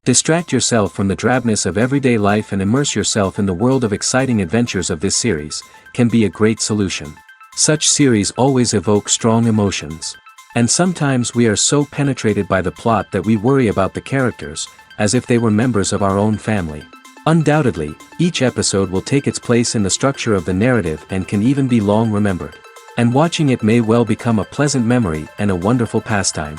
Distract yourself from the drabness of everyday life and immerse yourself in the world of exciting adventures of this series, can be a great solution. Such series always evoke strong emotions. And sometimes we are so penetrated by the plot that we worry about the characters, as if they were members of our own family. Undoubtedly, each episode will take its place in the structure of the narrative and can even be long remembered. And watching it may well become a pleasant memory and a wonderful pastime.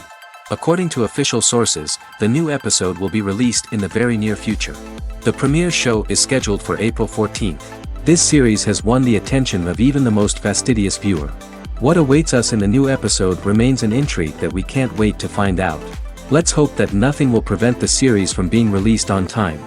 According to official sources, the new episode will be released in the very near future. The premiere show is scheduled for April 14th. This series has won the attention of even the most fastidious viewer. What awaits us in the new episode remains an intrigue that we can't wait to find out. Let's hope that nothing will prevent the series from being released on time.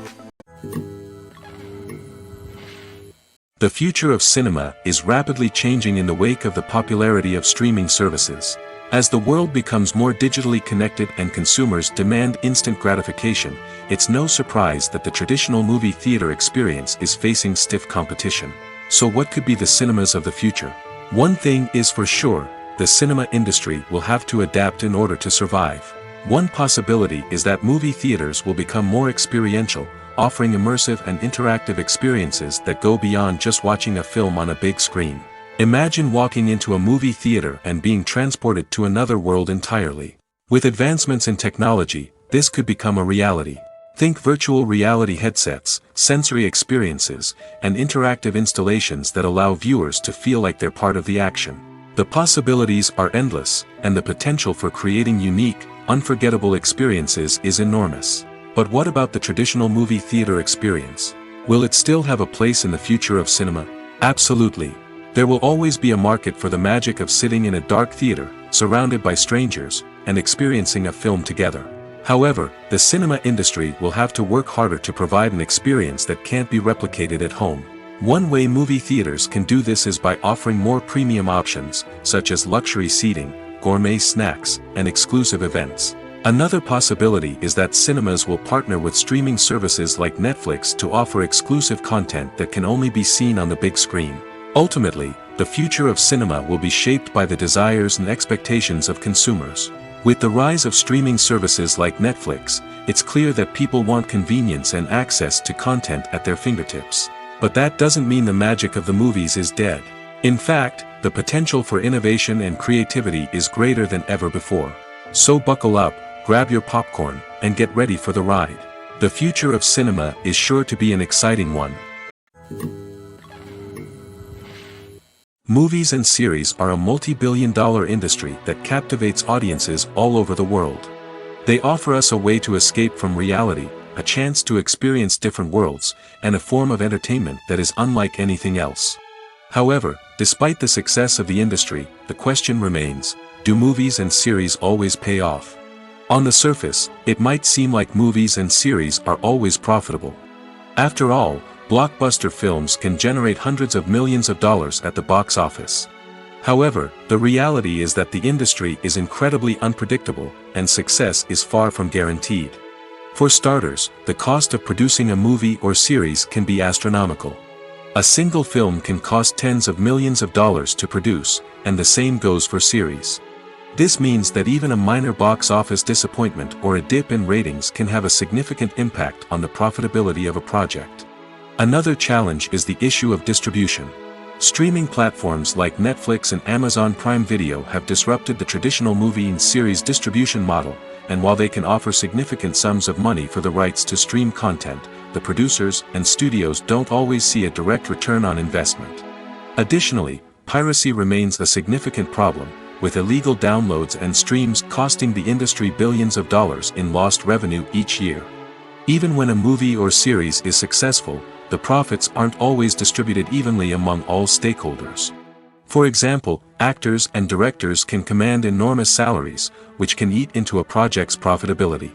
The future of cinema is rapidly changing in the wake of the popularity of streaming services. As the world becomes more digitally connected and consumers demand instant gratification, it's no surprise that the traditional movie theater experience is facing stiff competition. So what could be the cinemas of the future? One thing is for sure, the cinema industry will have to adapt in order to survive. One possibility is that movie theaters will become more experiential, offering immersive and interactive experiences that go beyond just watching a film on a big screen. Imagine walking into a movie theater and being transported to another world entirely. With advancements in technology, this could become a reality. Think virtual reality headsets, sensory experiences, and interactive installations that allow viewers to feel like they're part of the action. The possibilities are endless, and the potential for creating unique, unforgettable experiences is enormous. But what about the traditional movie theater experience? Will it still have a place in the future of cinema? Absolutely. There will always be a market for the magic of sitting in a dark theater, surrounded by strangers, and experiencing a film together. However, the cinema industry will have to work harder to provide an experience that can't be replicated at home. One way movie theaters can do this is by offering more premium options, such as luxury seating, gourmet snacks, and exclusive events. Another possibility is that cinemas will partner with streaming services like Netflix to offer exclusive content that can only be seen on the big screen. Ultimately, the future of cinema will be shaped by the desires and expectations of consumers. With the rise of streaming services like Netflix, it's clear that people want convenience and access to content at their fingertips. But that doesn't mean the magic of the movies is dead. In fact, the potential for innovation and creativity is greater than ever before. So buckle up, grab your popcorn, and get ready for the ride. The future of cinema is sure to be an exciting one. Movies and series are a multi-billion-dollar industry that captivates audiences all over the world. They offer us a way to escape from reality, a chance to experience different worlds, and a form of entertainment that is unlike anything else. However, despite the success of the industry, the question remains, do movies and series always pay off? On the surface, it might seem like movies and series are always profitable. After all, blockbuster films can generate hundreds of millions of dollars at the box office. However, the reality is that the industry is incredibly unpredictable, and success is far from guaranteed. For starters, the cost of producing a movie or series can be astronomical. A single film can cost tens of millions of dollars to produce, and the same goes for series. This means that even a minor box office disappointment or a dip in ratings can have a significant impact on the profitability of a project. Another challenge is the issue of distribution. Streaming platforms like Netflix and Amazon Prime Video have disrupted the traditional movie and series distribution model, and while they can offer significant sums of money for the rights to stream content, the producers and studios don't always see a direct return on investment. Additionally, piracy remains a significant problem, with illegal downloads and streams costing the industry billions of dollars in lost revenue each year. Even when a movie or series is successful, the profits aren't always distributed evenly among all stakeholders. For example, actors and directors can command enormous salaries, which can eat into a project's profitability.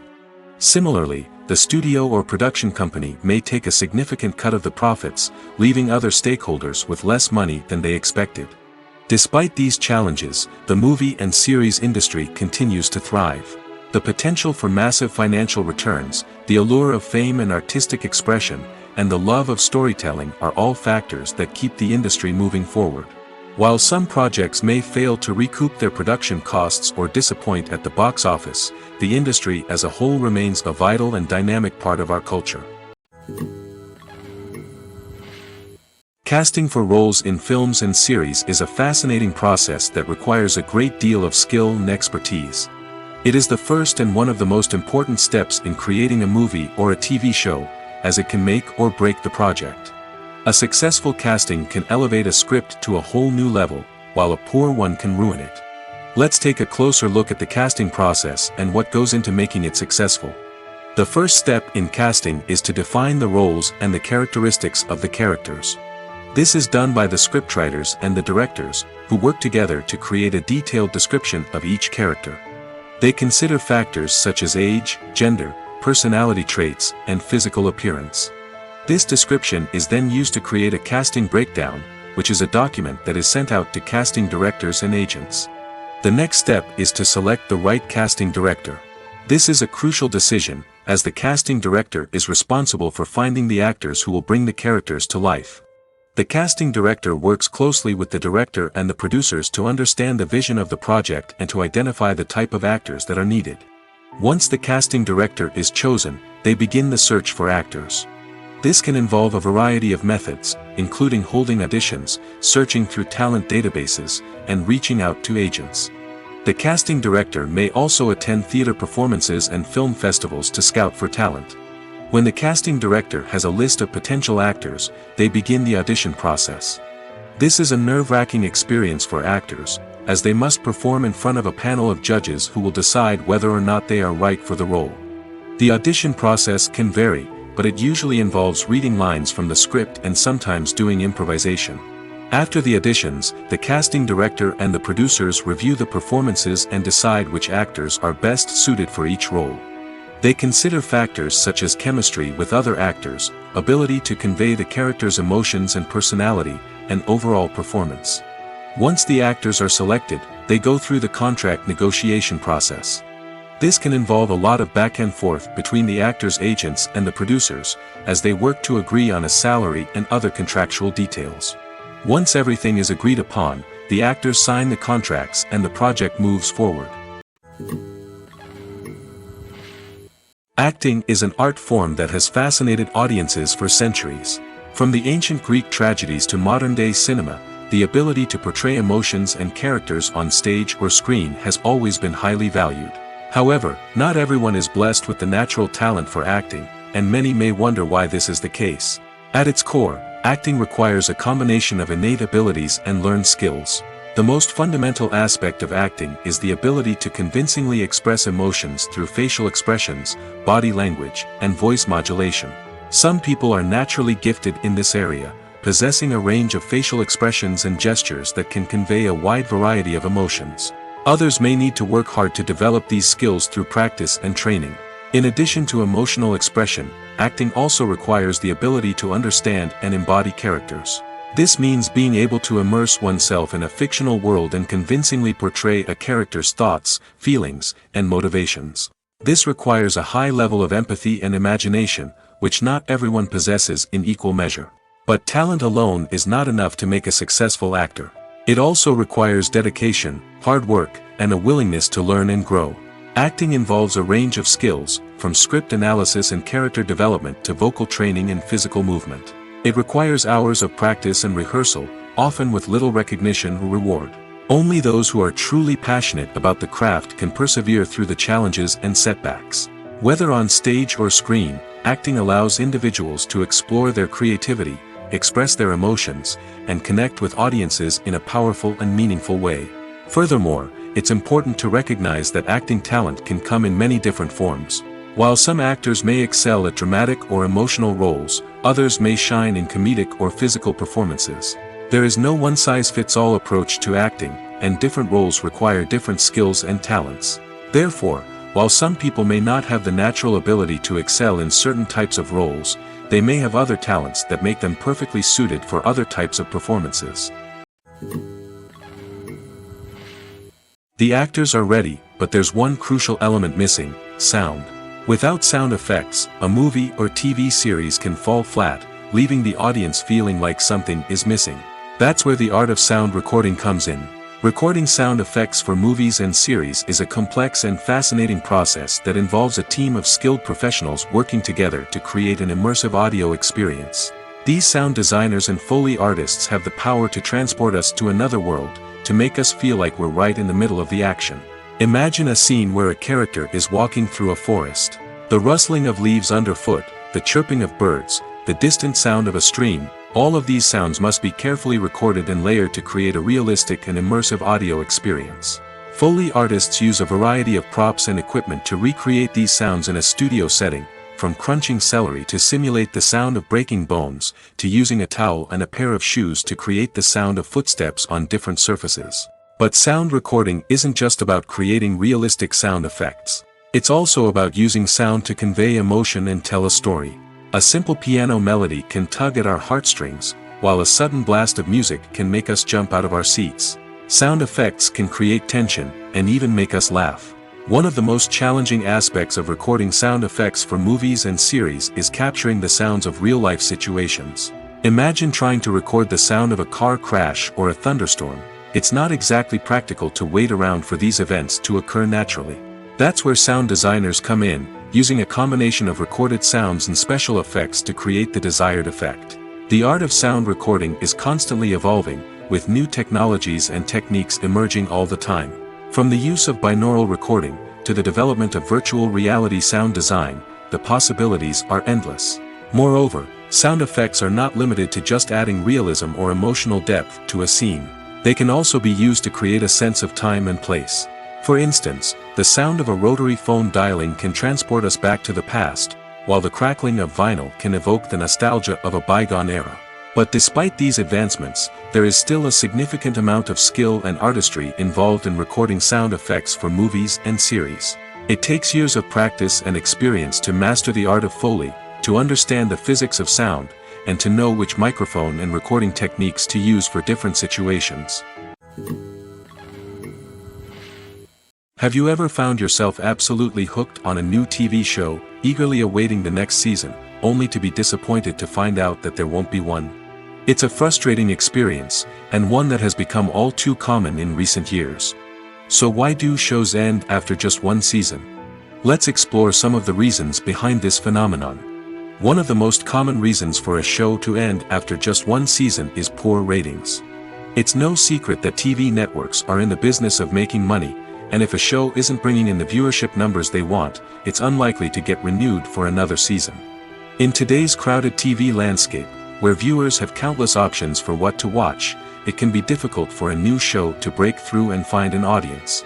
Similarly, the studio or production company may take a significant cut of the profits, leaving other stakeholders with less money than they expected. Despite these challenges, the movie and series industry continues to thrive. The potential for massive financial returns, the allure of fame and artistic expression, and the love of storytelling are all factors that keep the industry moving forward. While some projects may fail to recoup their production costs or disappoint at the box office, the industry as a whole remains a vital and dynamic part of our culture. Casting for roles in films and series is a fascinating process that requires a great deal of skill and expertise. It is the first and one of the most important steps in creating a movie or a TV show, as it can make or break the project. A successful casting can elevate a script to a whole new level, while a poor one can ruin it. Let's take a closer look at the casting process and what goes into making it successful. The first step in casting is to define the roles and the characteristics of the characters. This is done by the scriptwriters and the directors, who work together to create a detailed description of each character. They consider factors such as age, gender, personality traits, and physical appearance. This description is then used to create a casting breakdown, which is a document that is sent out to casting directors and agents. The next step is to select the right casting director. This is a crucial decision, as the casting director is responsible for finding the actors who will bring the characters to life. The casting director works closely with the director and the producers to understand the vision of the project and to identify the type of actors that are needed. Once the casting director is chosen, they begin the search for actors. This can involve a variety of methods, including holding auditions, searching through talent databases, and reaching out to agents. The casting director may also attend theater performances and film festivals to scout for talent. When the casting director has a list of potential actors, they begin the audition process. This is a nerve-wracking experience for actors, as they must perform in front of a panel of judges who will decide whether or not they are right for the role. The audition process can vary, but it usually involves reading lines from the script and sometimes doing improvisation. After the auditions, the casting director and the producers review the performances and decide which actors are best suited for each role. They consider factors such as chemistry with other actors, ability to convey the character's emotions and personality, and overall performance. Once the actors are selected, they go through the contract negotiation process. This can involve a lot of back and forth between the actors' agents and the producers, as they work to agree on a salary and other contractual details. Once everything is agreed upon, the actors sign the contracts and the project moves forward. Acting is an art form that has fascinated audiences for centuries. From the ancient Greek tragedies to modern-day cinema, the ability to portray emotions and characters on stage or screen has always been highly valued. However, not everyone is blessed with the natural talent for acting, and many may wonder why this is the case. At its core, acting requires a combination of innate abilities and learned skills. The most fundamental aspect of acting is the ability to convincingly express emotions through facial expressions, body language, and voice modulation. Some people are naturally gifted in this area, possessing a range of facial expressions and gestures that can convey a wide variety of emotions. Others may need to work hard to develop these skills through practice and training. In addition to emotional expression, acting also requires the ability to understand and embody characters. This means being able to immerse oneself in a fictional world and convincingly portray a character's thoughts, feelings, and motivations. This requires a high level of empathy and imagination, which not everyone possesses in equal measure. But talent alone is not enough to make a successful actor. It also requires dedication, hard work, and a willingness to learn and grow. Acting involves a range of skills, from script analysis and character development to vocal training and physical movement. It requires hours of practice and rehearsal, often with little recognition or reward. Only those who are truly passionate about the craft can persevere through the challenges and setbacks. Whether on stage or screen, acting allows individuals to explore their creativity, express their emotions, and connect with audiences in a powerful and meaningful way. Furthermore, it's important to recognize that acting talent can come in many different forms. While some actors may excel at dramatic or emotional roles, others may shine in comedic or physical performances. There is no one-size-fits-all approach to acting, and different roles require different skills and talents. Therefore, while some people may not have the natural ability to excel in certain types of roles, they may have other talents that make them perfectly suited for other types of performances. The actors are ready, but there's one crucial element missing: sound. Without sound effects, a movie or TV series can fall flat, leaving the audience feeling like something is missing. That's where the art of sound recording comes in. Recording sound effects for movies and series is a complex and fascinating process that involves a team of skilled professionals working together to create an immersive audio experience. These sound designers and Foley artists have the power to transport us to another world, to make us feel like we're right in the middle of the action. Imagine a scene where a character is walking through a forest. The rustling of leaves underfoot, the chirping of birds, the distant sound of a stream, all of these sounds must be carefully recorded and layered to create a realistic and immersive audio experience. Foley artists use a variety of props and equipment to recreate these sounds in a studio setting, from crunching celery to simulate the sound of breaking bones, to using a towel and a pair of shoes to create the sound of footsteps on different surfaces. But sound recording isn't just about creating realistic sound effects. It's also about using sound to convey emotion and tell a story. A simple piano melody can tug at our heartstrings, while a sudden blast of music can make us jump out of our seats. Sound effects can create tension, and even make us laugh. One of the most challenging aspects of recording sound effects for movies and series is capturing the sounds of real-life situations. Imagine trying to record the sound of a car crash or a thunderstorm. It's not exactly practical to wait around for these events to occur naturally. That's where sound designers come in, using a combination of recorded sounds and special effects to create the desired effect. The art of sound recording is constantly evolving, with new technologies and techniques emerging all the time. From the use of binaural recording, to the development of virtual reality sound design, the possibilities are endless. Moreover, sound effects are not limited to just adding realism or emotional depth to a scene. They can also be used to create a sense of time and place. For instance, the sound of a rotary phone dialing can transport us back to the past, while the crackling of vinyl can evoke the nostalgia of a bygone era. But despite these advancements, there is still a significant amount of skill and artistry involved in recording sound effects for movies and series. It takes years of practice and experience to master the art of Foley, to understand the physics of sound, and to know which microphone and recording techniques to use for different situations. Have you ever found yourself absolutely hooked on a new TV show, eagerly awaiting the next season, only to be disappointed to find out that there won't be one? It's a frustrating experience, and one that has become all too common in recent years. So why do shows end after just one season? Let's explore some of the reasons behind this phenomenon. One of the most common reasons for a show to end after just one season is poor ratings. It's no secret that TV networks are in the business of making money, and if a show isn't bringing in the viewership numbers they want, it's unlikely to get renewed for another season. In today's crowded TV landscape, where viewers have countless options for what to watch, it can be difficult for a new show to break through and find an audience.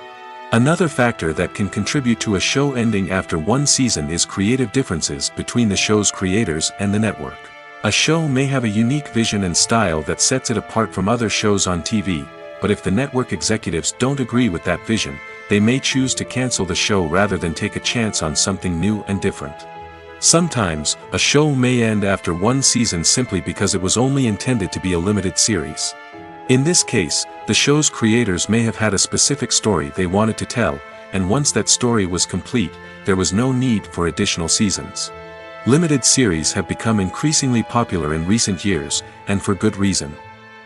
Another factor that can contribute to a show ending after one season is creative differences between the show's creators and the network. A show may have a unique vision and style that sets it apart from other shows on TV, but if the network executives don't agree with that vision, they may choose to cancel the show rather than take a chance on something new and different. Sometimes, a show may end after one season simply because it was only intended to be a limited series. In this case, the show's creators may have had a specific story they wanted to tell, and once that story was complete, there was no need for additional seasons. Limited series have become increasingly popular in recent years, and for good reason.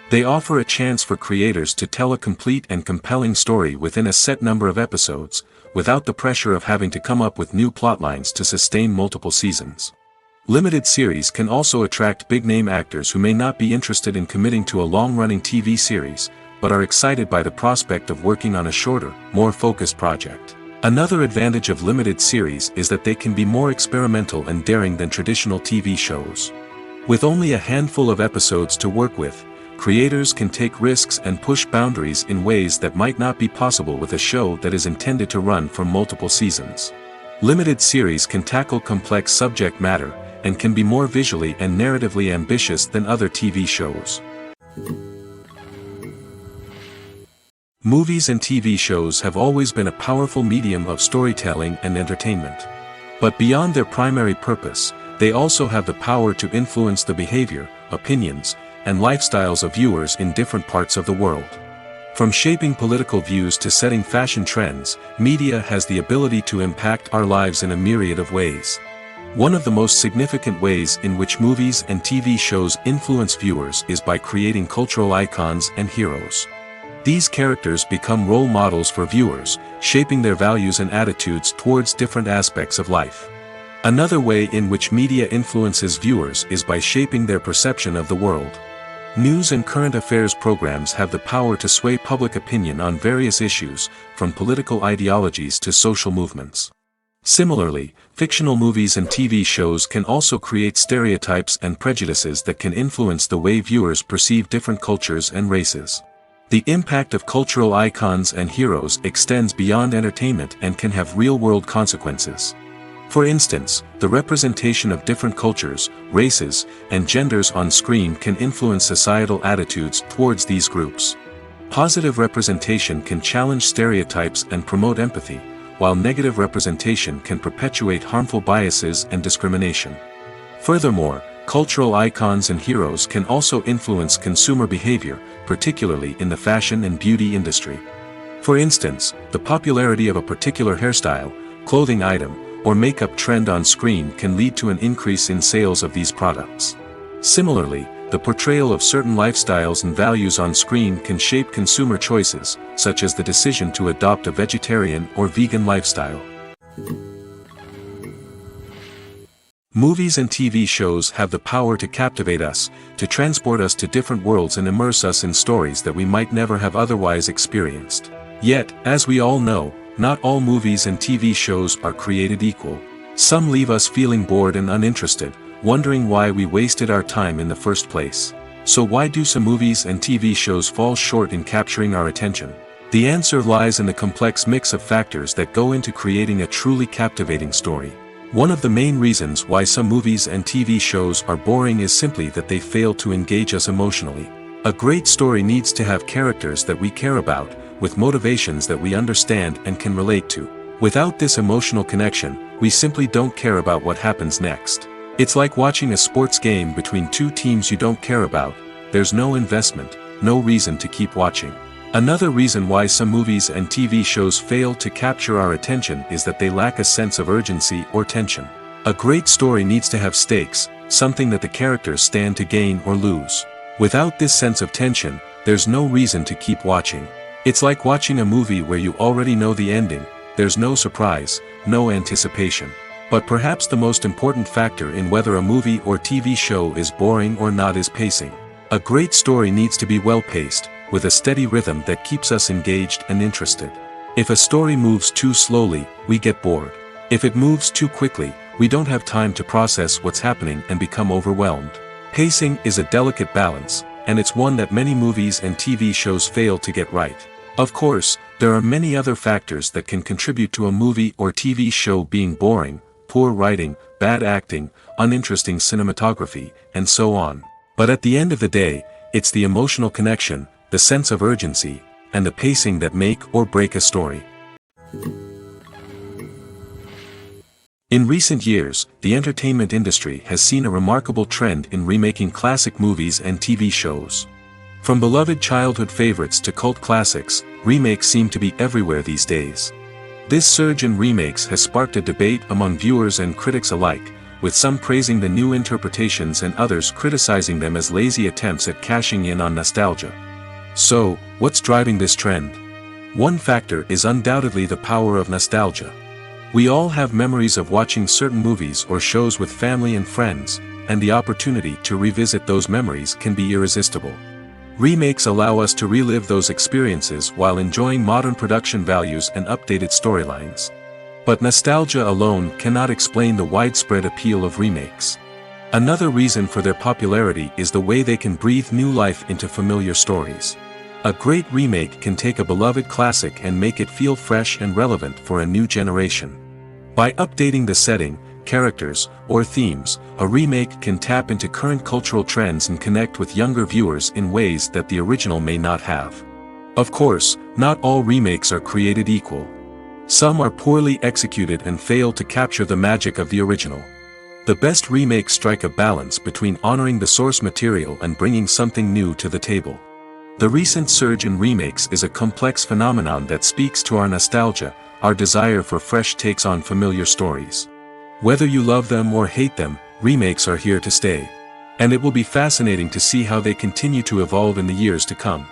They offer a chance for creators to tell a complete and compelling story within a set number of episodes, without the pressure of having to come up with new plotlines to sustain multiple seasons. Limited series can also attract big-name actors who may not be interested in committing to a long-running TV series, but are excited by the prospect of working on a shorter, more focused project. Another advantage of limited series is that they can be more experimental and daring than traditional TV shows. With only a handful of episodes to work with, creators can take risks and push boundaries in ways that might not be possible with a show that is intended to run for multiple seasons. Limited series can tackle complex subject matter, and can be more visually and narratively ambitious than other TV shows. Movies and TV shows have always been a powerful medium of storytelling and entertainment. But beyond their primary purpose, they also have the power to influence the behavior, opinions, and lifestyles of viewers in different parts of the world. From shaping political views to setting fashion trends, media has the ability to impact our lives in a myriad of ways. One of the most significant ways in which movies and TV shows influence viewers is by creating cultural icons and heroes. These characters become role models for viewers, shaping their values and attitudes towards different aspects of life. Another way in which media influences viewers is by shaping their perception of the world. News and current affairs programs have the power to sway public opinion on various issues, from political ideologies to social movements. Similarly, fictional movies and TV shows can also create stereotypes and prejudices that can influence the way viewers perceive different cultures and races. The impact of cultural icons and heroes extends beyond entertainment and can have real-world consequences. For instance, the representation of different cultures, races, and genders on screen can influence societal attitudes towards these groups. Positive representation can challenge stereotypes and promote empathy, while negative representation can perpetuate harmful biases and discrimination. Furthermore, cultural icons and heroes can also influence consumer behavior, particularly in the fashion and beauty industry. For instance, the popularity of a particular hairstyle, clothing item, or makeup trend on screen can lead to an increase in sales of these products. Similarly, the portrayal of certain lifestyles and values on screen can shape consumer choices, such as the decision to adopt a vegetarian or vegan lifestyle. Movies and TV shows have the power to captivate us, to transport us to different worlds and immerse us in stories that we might never have otherwise experienced. Yet, as we all know, not all movies and TV shows are created equal. Some leave us feeling bored and uninterested, wondering why we wasted our time in the first place. So why do some movies and TV shows fall short in capturing our attention? The answer lies in the complex mix of factors that go into creating a truly captivating story. One of the main reasons why some movies and TV shows are boring is simply that they fail to engage us emotionally. A great story needs to have characters that we care about, with motivations that we understand and can relate to. Without this emotional connection, we simply don't care about what happens next. It's like watching a sports game between two teams you don't care about. There's no investment, no reason to keep watching. Another reason why some movies and TV shows fail to capture our attention is that they lack a sense of urgency or tension. A great story needs to have stakes, something that the characters stand to gain or lose. Without this sense of tension, there's no reason to keep watching. It's like watching a movie where you already know the ending. There's no surprise, no anticipation. But perhaps the most important factor in whether a movie or TV show is boring or not is pacing. A great story needs to be well-paced, with a steady rhythm that keeps us engaged and interested. If a story moves too slowly, we get bored. If it moves too quickly, we don't have time to process what's happening and become overwhelmed. Pacing is a delicate balance, and it's one that many movies and TV shows fail to get right. Of course, there are many other factors that can contribute to a movie or TV show being boring: poor writing, bad acting, uninteresting cinematography, and so on. But at the end of the day, it's the emotional connection, the sense of urgency, and the pacing that make or break a story. In recent years, the entertainment industry has seen a remarkable trend in remaking classic movies and TV shows. From beloved childhood favorites to cult classics, remakes seem to be everywhere these days. This surge in remakes has sparked a debate among viewers and critics alike, with some praising the new interpretations and others criticizing them as lazy attempts at cashing in on nostalgia. So, what's driving this trend? One factor is undoubtedly the power of nostalgia. We all have memories of watching certain movies or shows with family and friends, and the opportunity to revisit those memories can be irresistible. Remakes allow us to relive those experiences while enjoying modern production values and updated storylines. But nostalgia alone cannot explain the widespread appeal of remakes. Another reason for their popularity is the way they can breathe new life into familiar stories. A great remake can take a beloved classic and make it feel fresh and relevant for a new generation. By updating the setting, characters, or themes, a remake can tap into current cultural trends and connect with younger viewers in ways that the original may not have. Of course, not all remakes are created equal. Some are poorly executed and fail to capture the magic of the original. The best remakes strike a balance between honoring the source material and bringing something new to the table. The recent surge in remakes is a complex phenomenon that speaks to our nostalgia, our desire for fresh takes on familiar stories. Whether you love them or hate them, remakes are here to stay. And it will be fascinating to see how they continue to evolve in the years to come.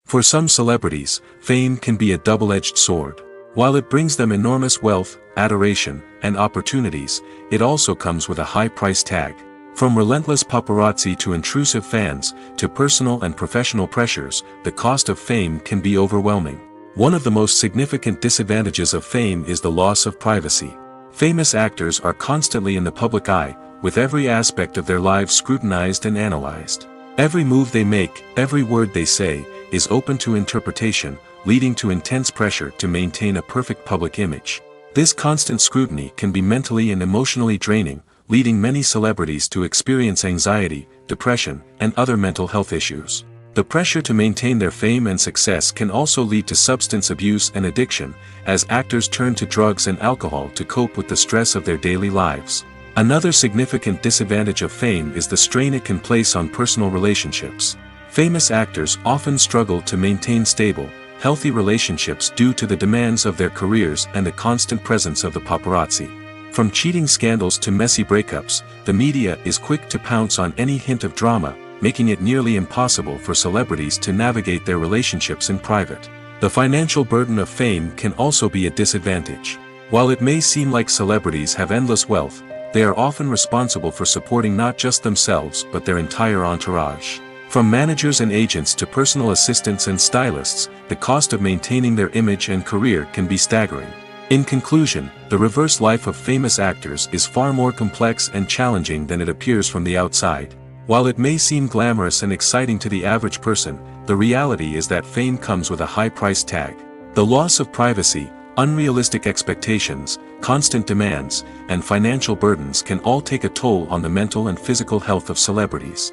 For some celebrities, fame can be a double-edged sword. While it brings them enormous wealth, adoration, and opportunities, it also comes with a high price tag. From relentless paparazzi to intrusive fans, to personal and professional pressures, the cost of fame can be overwhelming. One of the most significant disadvantages of fame is the loss of privacy. Famous actors are constantly in the public eye, with every aspect of their lives scrutinized and analyzed. Every move they make, every word they say, is open to interpretation, leading to intense pressure to maintain a perfect public image. This constant scrutiny can be mentally and emotionally draining, leading many celebrities to experience anxiety, depression, and other mental health issues. The pressure to maintain their fame and success can also lead to substance abuse and addiction, as actors turn to drugs and alcohol to cope with the stress of their daily lives. Another significant disadvantage of fame is the strain it can place on personal relationships. Famous actors often struggle to maintain stable, healthy relationships due to the demands of their careers and the constant presence of the paparazzi. From cheating scandals to messy breakups, the media is quick to pounce on any hint of drama, making it nearly impossible for celebrities to navigate their relationships in private. The financial burden of fame can also be a disadvantage. While it may seem like celebrities have endless wealth, they are often responsible for supporting not just themselves but their entire entourage. From managers and agents to personal assistants and stylists, the cost of maintaining their image and career can be staggering. In conclusion, the reverse life of famous actors is far more complex and challenging than it appears from the outside. While it may seem glamorous and exciting to the average person, the reality is that fame comes with a high price tag. The loss of privacy, unrealistic expectations, constant demands, and financial burdens can all take a toll on the mental and physical health of celebrities.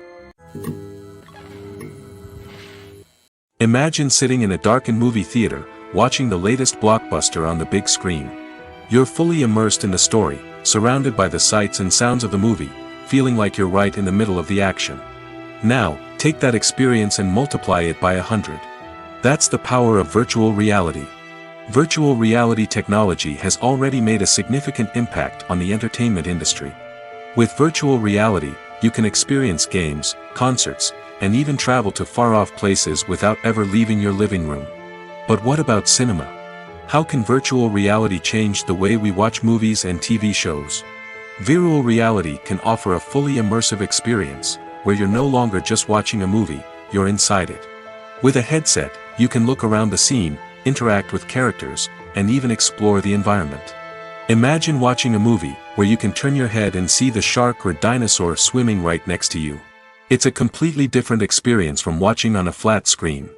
Imagine sitting in a darkened movie theater, watching the latest blockbuster on the big screen. You're fully immersed in the story, surrounded by the sights and sounds of the movie, feeling like you're right in the middle of the action. Now, take that experience and multiply it by 100. That's the power of virtual reality. Virtual reality technology has already made a significant impact on the entertainment industry. With virtual reality, you can experience games, concerts, and even travel to far-off places without ever leaving your living room. But what about cinema? How can virtual reality change the way we watch movies and TV shows? Virtual reality can offer a fully immersive experience, where you're no longer just watching a movie, you're inside it. With a headset, you can look around the scene, interact with characters, and even explore the environment. Imagine watching a movie, where you can turn your head and see the shark or dinosaur swimming right next to you. It's a completely different experience from watching on a flat screen.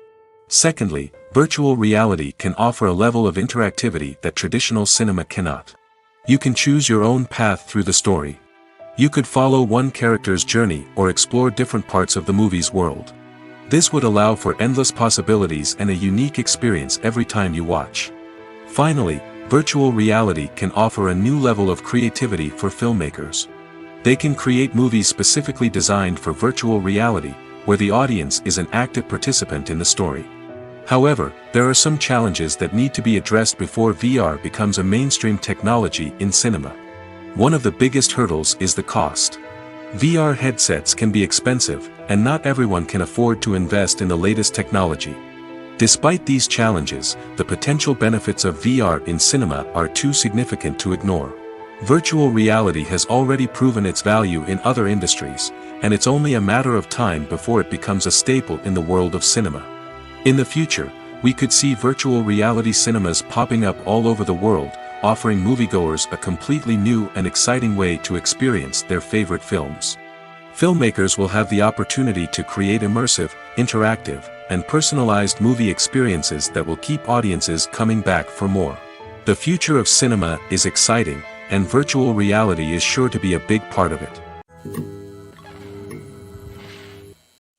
Secondly, virtual reality can offer a level of interactivity that traditional cinema cannot. You can choose your own path through the story. You could follow one character's journey or explore different parts of the movie's world. This would allow for endless possibilities and a unique experience every time you watch. Finally, virtual reality can offer a new level of creativity for filmmakers. They can create movies specifically designed for virtual reality, where the audience is an active participant in the story. However, there are some challenges that need to be addressed before VR becomes a mainstream technology in cinema. One of the biggest hurdles is the cost. VR headsets can be expensive, and not everyone can afford to invest in the latest technology. Despite these challenges, the potential benefits of VR in cinema are too significant to ignore. Virtual reality has already proven its value in other industries, and it's only a matter of time before it becomes a staple in the world of cinema. In the future, we could see virtual reality cinemas popping up all over the world, offering moviegoers a completely new and exciting way to experience their favorite films. Filmmakers will have the opportunity to create immersive, interactive, and personalized movie experiences that will keep audiences coming back for more. The future of cinema is exciting, and virtual reality is sure to be a big part of it.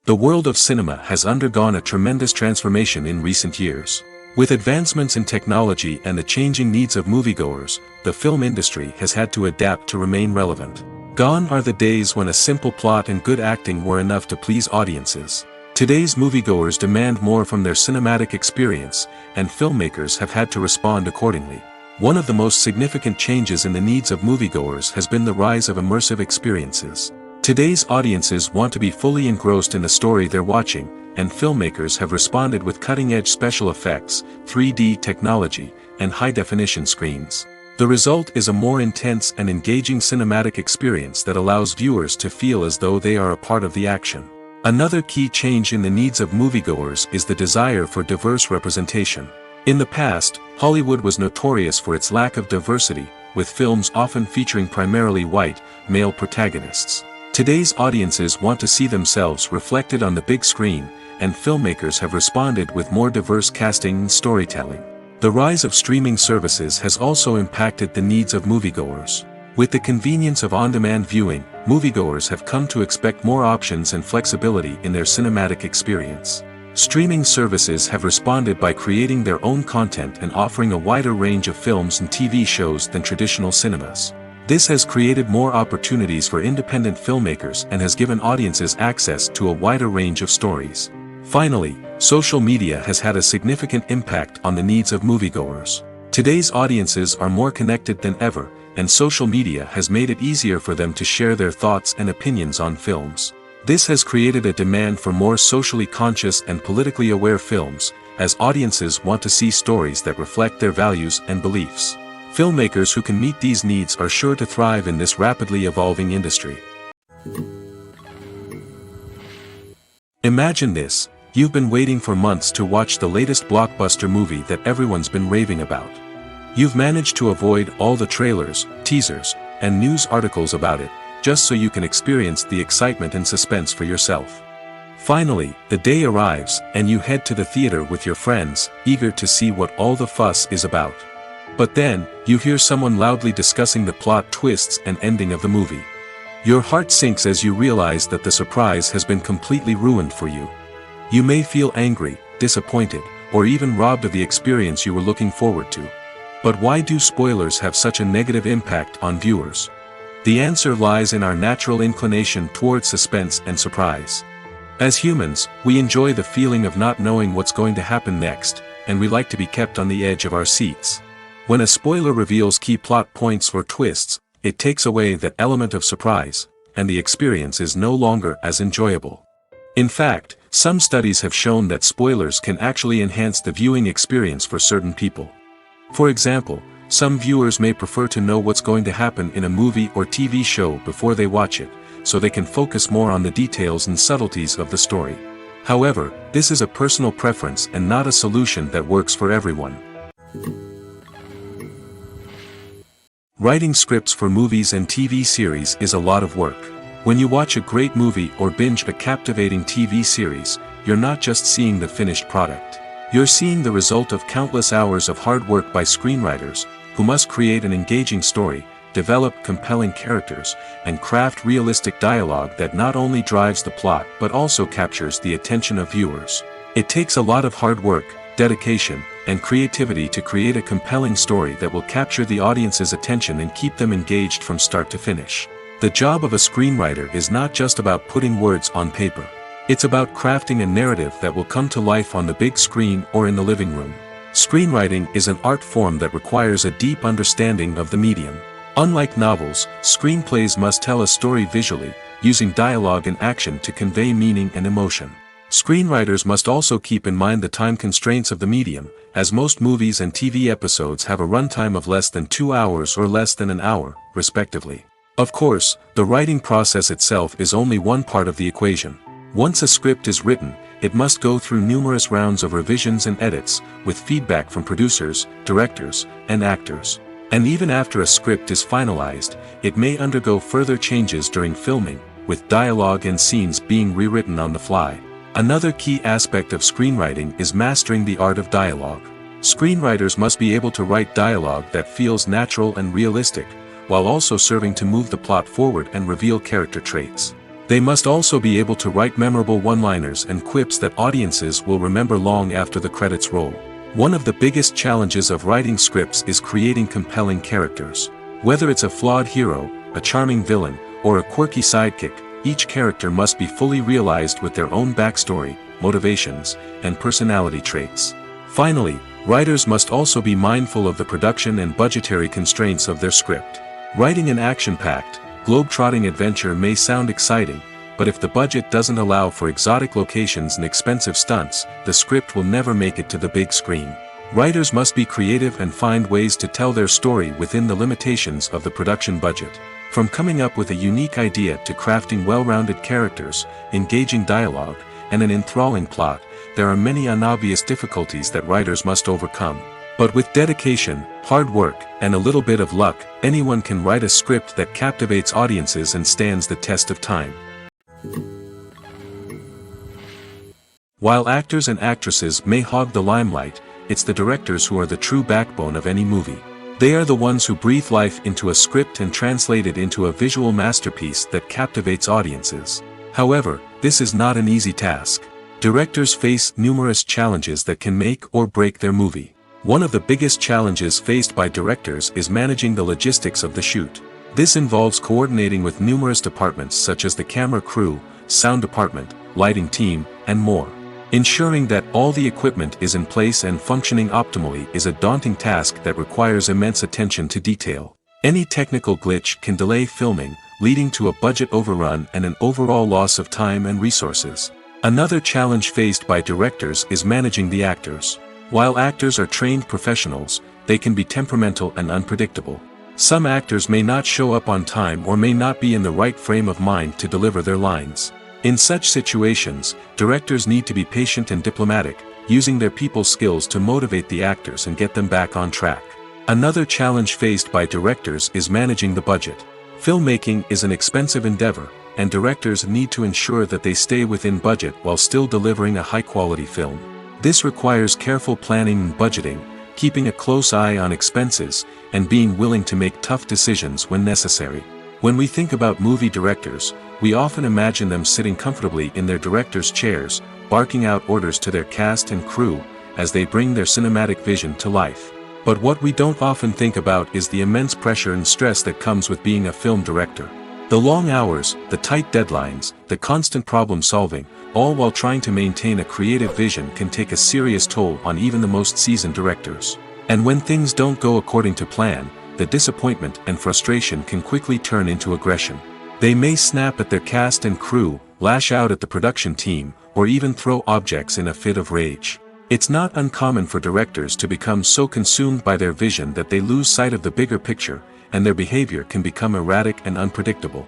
The world of cinema has undergone a tremendous transformation in recent years. With advancements in technology and the changing needs of moviegoers, the film industry has had to adapt to remain relevant. Gone are the days when a simple plot and good acting were enough to please audiences. Today's moviegoers demand more from their cinematic experience, and filmmakers have had to respond accordingly. One of the most significant changes in the needs of moviegoers has been the rise of immersive experiences. Today's audiences want to be fully engrossed in the story they're watching, and filmmakers have responded with cutting-edge special effects, 3D technology, and high-definition screens. The result is a more intense and engaging cinematic experience that allows viewers to feel as though they are a part of the action. Another key change in the needs of moviegoers is the desire for diverse representation. In the past, Hollywood was notorious for its lack of diversity, with films often featuring primarily white, male protagonists. Today's audiences want to see themselves reflected on the big screen, and filmmakers have responded with more diverse casting and storytelling. The rise of streaming services has also impacted the needs of moviegoers. With the convenience of on-demand viewing, moviegoers have come to expect more options and flexibility in their cinematic experience. Streaming services have responded by creating their own content and offering a wider range of films and TV shows than traditional cinemas. This has created more opportunities for independent filmmakers and has given audiences access to a wider range of stories. Finally, social media has had a significant impact on the needs of moviegoers. Today's audiences are more connected than ever, and social media has made it easier for them to share their thoughts and opinions on films. This has created a demand for more socially conscious and politically aware films, as audiences want to see stories that reflect their values and beliefs. Filmmakers who can meet these needs are sure to thrive in this rapidly evolving industry. Imagine this: you've been waiting for months to watch the latest blockbuster movie that everyone's been raving about. You've managed to avoid all the trailers, teasers, and news articles about it, just so you can experience the excitement and suspense for yourself. Finally, the day arrives, and you head to the theater with your friends, eager to see what all the fuss is about. But then, you hear someone loudly discussing the plot twists and ending of the movie. Your heart sinks as you realize that the surprise has been completely ruined for you. You may feel angry, disappointed, or even robbed of the experience you were looking forward to. But why do spoilers have such a negative impact on viewers? The answer lies in our natural inclination towards suspense and surprise. As humans, we enjoy the feeling of not knowing what's going to happen next, and we like to be kept on the edge of our seats. When a spoiler reveals key plot points or twists, it takes away that element of surprise, and the experience is no longer as enjoyable. In fact, some studies have shown that spoilers can actually enhance the viewing experience for certain people. For example, some viewers may prefer to know what's going to happen in a movie or TV show before they watch it, so they can focus more on the details and subtleties of the story. However, this is a personal preference and not a solution that works for everyone. Writing scripts for movies and TV series is a lot of work. When you watch a great movie or binge a captivating TV series, you're not just seeing the finished product. You're seeing the result of countless hours of hard work by screenwriters, who must create an engaging story, develop compelling characters, and craft realistic dialogue that not only drives the plot but also captures the attention of viewers. It takes a lot of hard work, dedication, and creativity to create a compelling story that will capture the audience's attention and keep them engaged from start to finish. The job of a screenwriter is not just about putting words on paper. It's about crafting a narrative that will come to life on the big screen or in the living room. Screenwriting is an art form that requires a deep understanding of the medium. Unlike novels, screenplays must tell a story visually, using dialogue and action to convey meaning and emotion. Screenwriters must also keep in mind the time constraints of the medium, as most movies and TV episodes have a runtime of less than 2 hours or less than an hour, respectively. Of course, the writing process itself is only one part of the equation. Once a script is written, it must go through numerous rounds of revisions and edits, with feedback from producers, directors, and actors. And even after a script is finalized, it may undergo further changes during filming, with dialogue and scenes being rewritten on the fly. Another key aspect of screenwriting is mastering the art of dialogue. Screenwriters must be able to write dialogue that feels natural and realistic, while also serving to move the plot forward and reveal character traits. They must also be able to write memorable one-liners and quips that audiences will remember long after the credits roll. One of the biggest challenges of writing scripts is creating compelling characters. Whether it's a flawed hero, a charming villain, or a quirky sidekick, each character must be fully realized with their own backstory, motivations, and personality traits. Finally, writers must also be mindful of the production and budgetary constraints of their script. Writing an action-packed, globe-trotting adventure may sound exciting, but if the budget doesn't allow for exotic locations and expensive stunts, the script will never make it to the big screen. Writers must be creative and find ways to tell their story within the limitations of the production budget. From coming up with a unique idea to crafting well-rounded characters, engaging dialogue, and an enthralling plot, there are many unobvious difficulties that writers must overcome. But with dedication, hard work, and a little bit of luck, anyone can write a script that captivates audiences and stands the test of time. While actors and actresses may hog the limelight, it's the directors who are the true backbone of any movie. They are the ones who breathe life into a script and translate it into a visual masterpiece that captivates audiences. However, this is not an easy task. Directors face numerous challenges that can make or break their movie. One of the biggest challenges faced by directors is managing the logistics of the shoot. This involves coordinating with numerous departments such as the camera crew, sound department, lighting team, and more. Ensuring that all the equipment is in place and functioning optimally is a daunting task that requires immense attention to detail. Any technical glitch can delay filming, leading to a budget overrun and an overall loss of time and resources. Another challenge faced by directors is managing the actors. While actors are trained professionals, they can be temperamental and unpredictable. Some actors may not show up on time or may not be in the right frame of mind to deliver their lines. In such situations, directors need to be patient and diplomatic, using their people skills to motivate the actors and get them back on track. Another challenge faced by directors is managing the budget. Filmmaking is an expensive endeavor, and directors need to ensure that they stay within budget while still delivering a high-quality film. This requires careful planning and budgeting, keeping a close eye on expenses, and being willing to make tough decisions when necessary. When we think about movie directors, we often imagine them sitting comfortably in their director's chairs, barking out orders to their cast and crew, as they bring their cinematic vision to life. But what we don't often think about is the immense pressure and stress that comes with being a film director. The long hours, the tight deadlines, the constant problem solving, all while trying to maintain a creative vision can take a serious toll on even the most seasoned directors. And when things don't go according to plan, the disappointment and frustration can quickly turn into aggression. They may snap at their cast and crew, lash out at the production team, or even throw objects in a fit of rage. It's not uncommon for directors to become so consumed by their vision that they lose sight of the bigger picture, and their behavior can become erratic and unpredictable.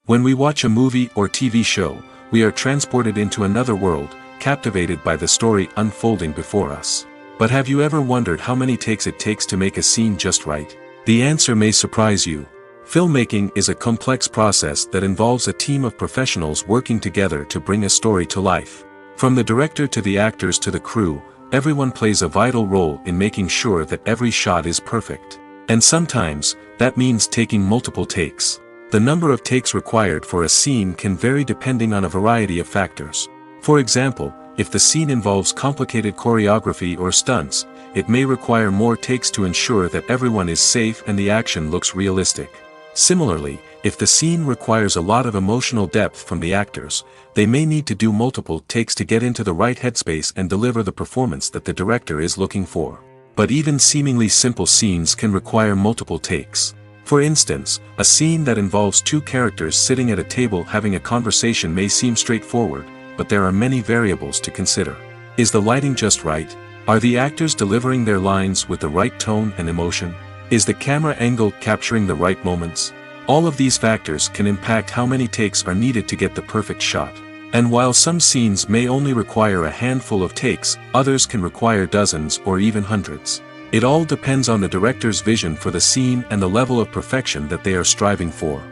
When we watch a movie or TV show, we are transported into another world, captivated by the story unfolding before us. But have you ever wondered how many takes it takes to make a scene just right? The answer may surprise you. Filmmaking is a complex process that involves a team of professionals working together to bring a story to life. From the director to the actors to the crew, everyone plays a vital role in making sure that every shot is perfect. And sometimes, that means taking multiple takes. The number of takes required for a scene can vary depending on a variety of factors. For example, if the scene involves complicated choreography or stunts, it may require more takes to ensure that everyone is safe and the action looks realistic. Similarly, if the scene requires a lot of emotional depth from the actors, they may need to do multiple takes to get into the right headspace and deliver the performance that the director is looking for. But even seemingly simple scenes can require multiple takes. For instance, a scene that involves two characters sitting at a table having a conversation may seem straightforward, but there are many variables to consider. Is the lighting just right? Are the actors delivering their lines with the right tone and emotion? Is the camera angle capturing the right moments? All of these factors can impact how many takes are needed to get the perfect shot. And while some scenes may only require a handful of takes, others can require dozens or even hundreds. It all depends on the director's vision for the scene and the level of perfection that they are striving for.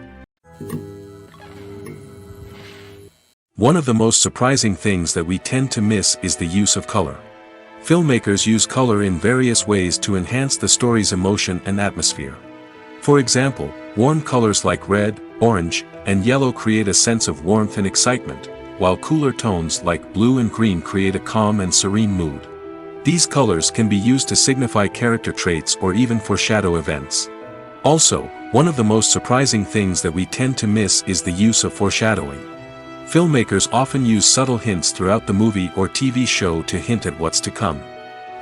One of the most surprising things that we tend to miss is the use of color. Filmmakers use color in various ways to enhance the story's emotion and atmosphere. For example, warm colors like red, orange, and yellow create a sense of warmth and excitement, while cooler tones like blue and green create a calm and serene mood. These colors can be used to signify character traits or even foreshadow events. Also, one of the most surprising things that we tend to miss is the use of foreshadowing. Filmmakers often use subtle hints throughout the movie or TV show to hint at what's to come.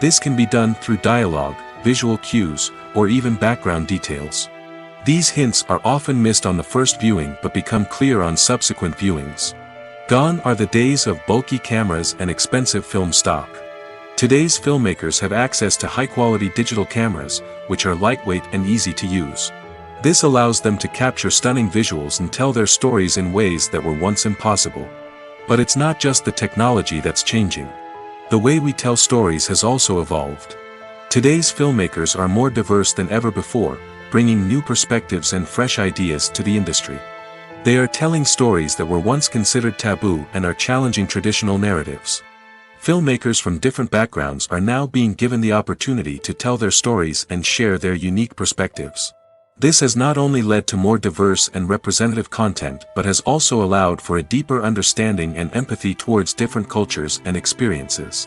This can be done through dialogue, visual cues, or even background details. These hints are often missed on the first viewing but become clear on subsequent viewings. Gone are the days of bulky cameras and expensive film stock. Today's filmmakers have access to high-quality digital cameras, which are lightweight and easy to use. This allows them to capture stunning visuals and tell their stories in ways that were once impossible. But it's not just the technology that's changing. The way we tell stories has also evolved. Today's filmmakers are more diverse than ever before, bringing new perspectives and fresh ideas to the industry. They are telling stories that were once considered taboo and are challenging traditional narratives. Filmmakers from different backgrounds are now being given the opportunity to tell their stories and share their unique perspectives. This has not only led to more diverse and representative content but has also allowed for a deeper understanding and empathy towards different cultures and experiences.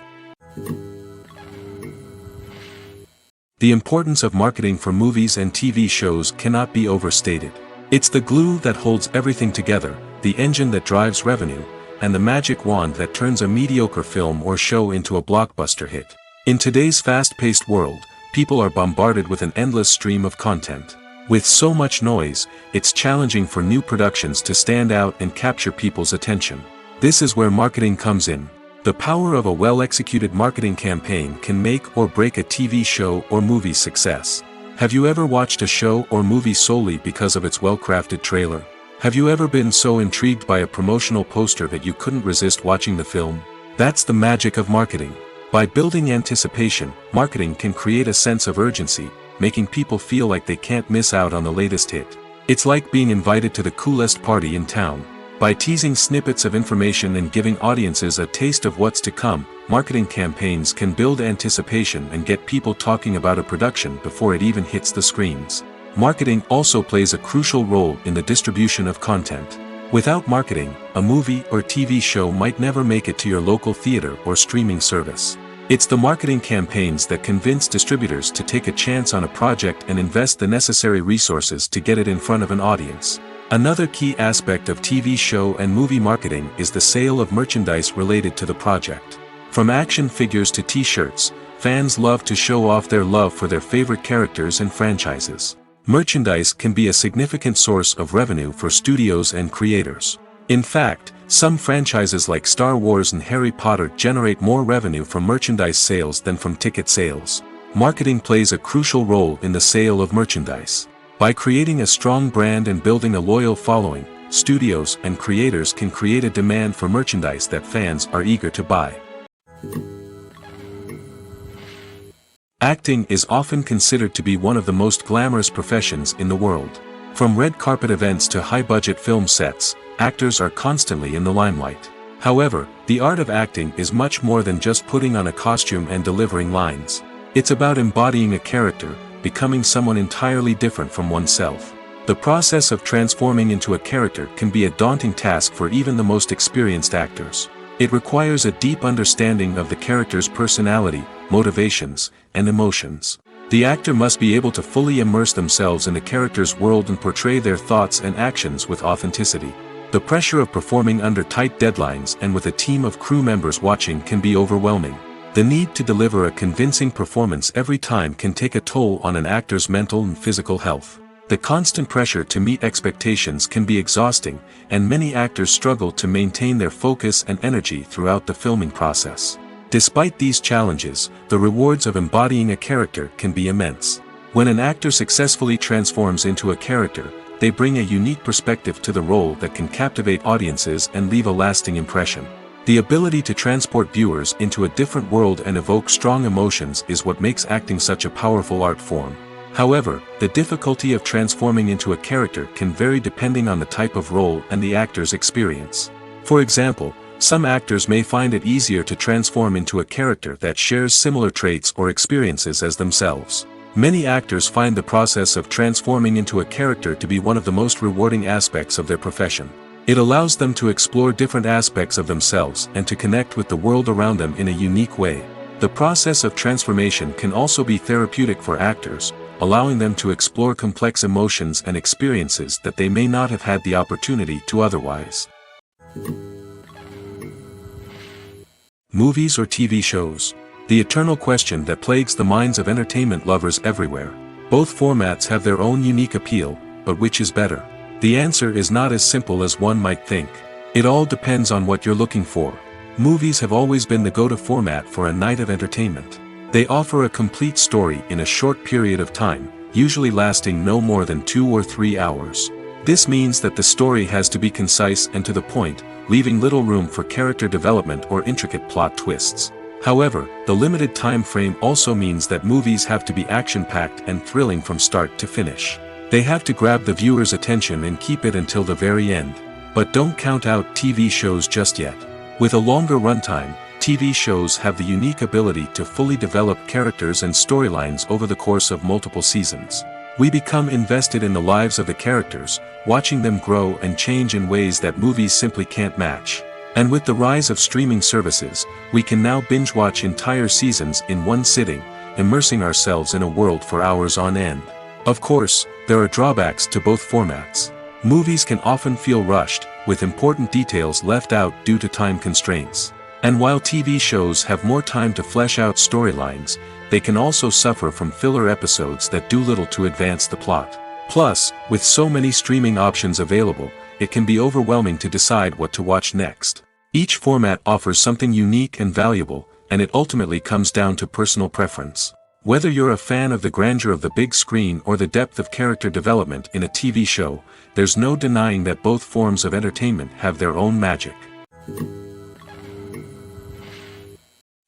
The importance of marketing for movies and TV shows cannot be overstated. It's the glue that holds everything together, the engine that drives revenue, and the magic wand that turns a mediocre film or show into a blockbuster hit. In today's fast-paced world, people are bombarded with an endless stream of content. With so much noise, it's challenging for new productions to stand out and capture people's attention. This is where marketing comes in. The power of a well-executed marketing campaign can make or break a TV show or movie's success. Have you ever watched a show or movie solely because of its well-crafted trailer? Have you ever been so intrigued by a promotional poster that you couldn't resist watching the film? That's the magic of marketing. By building anticipation, marketing can create a sense of urgency, making people feel like they can't miss out on the latest hit. It's like being invited to the coolest party in town. By teasing snippets of information and giving audiences a taste of what's to come, marketing campaigns can build anticipation and get people talking about a production before it even hits the screens. Marketing also plays a crucial role in the distribution of content. Without marketing, a movie or TV show might never make it to your local theater or streaming service. It's the marketing campaigns that convince distributors to take a chance on a project and invest the necessary resources to get it in front of an audience. Another key aspect of TV show and movie marketing is the sale of merchandise related to the project. From action figures to t-shirts, fans love to show off their love for their favorite characters and franchises. Merchandise can be a significant source of revenue for studios and creators. In fact, some franchises like Star Wars and Harry Potter generate more revenue from merchandise sales than from ticket sales. Marketing plays a crucial role in the sale of merchandise. By creating a strong brand and building a loyal following, studios and creators can create a demand for merchandise that fans are eager to buy. Acting is often considered to be one of the most glamorous professions in the world. From red carpet events to high-budget film sets, actors are constantly in the limelight. However, the art of acting is much more than just putting on a costume and delivering lines. It's about embodying a character, becoming someone entirely different from oneself. The process of transforming into a character can be a daunting task for even the most experienced actors. It requires a deep understanding of the character's personality, motivations, and emotions. The actor must be able to fully immerse themselves in the character's world and portray their thoughts and actions with authenticity. The pressure of performing under tight deadlines and with a team of crew members watching can be overwhelming. The need to deliver a convincing performance every time can take a toll on an actor's mental and physical health. The constant pressure to meet expectations can be exhausting, and many actors struggle to maintain their focus and energy throughout the filming process. Despite these challenges, the rewards of embodying a character can be immense. When an actor successfully transforms into a character, they bring a unique perspective to the role that can captivate audiences and leave a lasting impression. The ability to transport viewers into a different world and evoke strong emotions is what makes acting such a powerful art form. However, the difficulty of transforming into a character can vary depending on the type of role and the actor's experience. For example, some actors may find it easier to transform into a character that shares similar traits or experiences as themselves. Many actors find the process of transforming into a character to be one of the most rewarding aspects of their profession. It allows them to explore different aspects of themselves and to connect with the world around them in a unique way. The process of transformation can also be therapeutic for actors, allowing them to explore complex emotions and experiences that they may not have had the opportunity to otherwise. Movies or TV shows? The eternal question that plagues the minds of entertainment lovers everywhere. Both formats have their own unique appeal, but which is better? The answer is not as simple as one might think. It all depends on what you're looking for. Movies have always been the go-to format for a night of entertainment. They offer a complete story in a short period of time, usually lasting no more than 2 or 3 hours. This means that the story has to be concise and to the point, leaving little room for character development or intricate plot twists. However, the limited time frame also means that movies have to be action-packed and thrilling from start to finish. They have to grab the viewer's attention and keep it until the very end. But don't count out TV shows just yet. With a longer runtime, TV shows have the unique ability to fully develop characters and storylines over the course of multiple seasons. We become invested in the lives of the characters, watching them grow and change in ways that movies simply can't match. And with the rise of streaming services, we can now binge-watch entire seasons in one sitting, immersing ourselves in a world for hours on end. Of course, there are drawbacks to both formats. Movies can often feel rushed, with important details left out due to time constraints. And while TV shows have more time to flesh out storylines, they can also suffer from filler episodes that do little to advance the plot. Plus, with so many streaming options available, it can be overwhelming to decide what to watch next. Each format offers something unique and valuable, and it ultimately comes down to personal preference. Whether you're a fan of the grandeur of the big screen or the depth of character development in a TV show, there's no denying that both forms of entertainment have their own magic.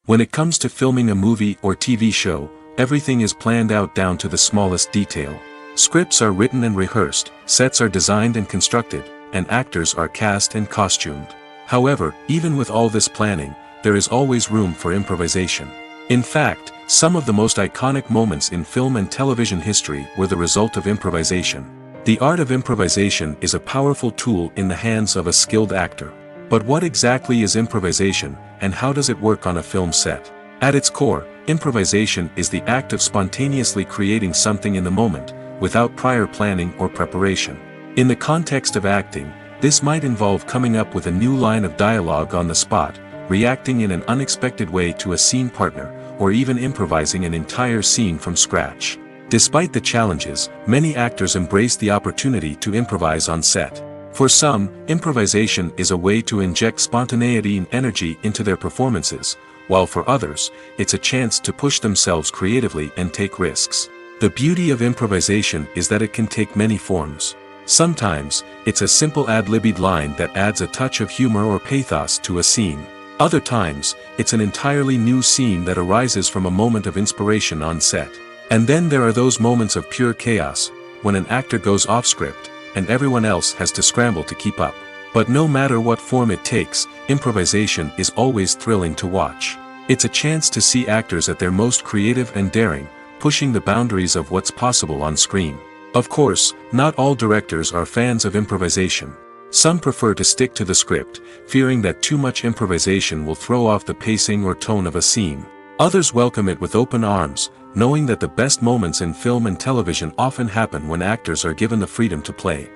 When it comes to filming a movie or TV show, everything is planned out down to the smallest detail. Scripts are written and rehearsed, sets are designed and constructed, and actors are cast and costumed. However, even with all this planning, there is always room for improvisation. In fact, some of the most iconic moments in film and television history were the result of improvisation. The art of improvisation is a powerful tool in the hands of a skilled actor. But what exactly is improvisation, and how does it work on a film set? At its core, improvisation is the act of spontaneously creating something in the moment, without prior planning or preparation. In the context of acting, this might involve coming up with a new line of dialogue on the spot, reacting in an unexpected way to a scene partner, or even improvising an entire scene from scratch. Despite the challenges, many actors embrace the opportunity to improvise on set. For some, improvisation is a way to inject spontaneity and energy into their performances, while for others, it's a chance to push themselves creatively and take risks. The beauty of improvisation is that it can take many forms. Sometimes, it's a simple ad-libbed line that adds a touch of humor or pathos to a scene. Other times, it's an entirely new scene that arises from a moment of inspiration on set. And then there are those moments of pure chaos, when an actor goes off script, and everyone else has to scramble to keep up. But no matter what form it takes, improvisation is always thrilling to watch. It's a chance to see actors at their most creative and daring, pushing the boundaries of what's possible on screen. Of course, not all directors are fans of improvisation. Some prefer to stick to the script, fearing that too much improvisation will throw off the pacing or tone of a scene. Others welcome it with open arms, knowing that the best moments in film and television often happen when actors are given the freedom to play.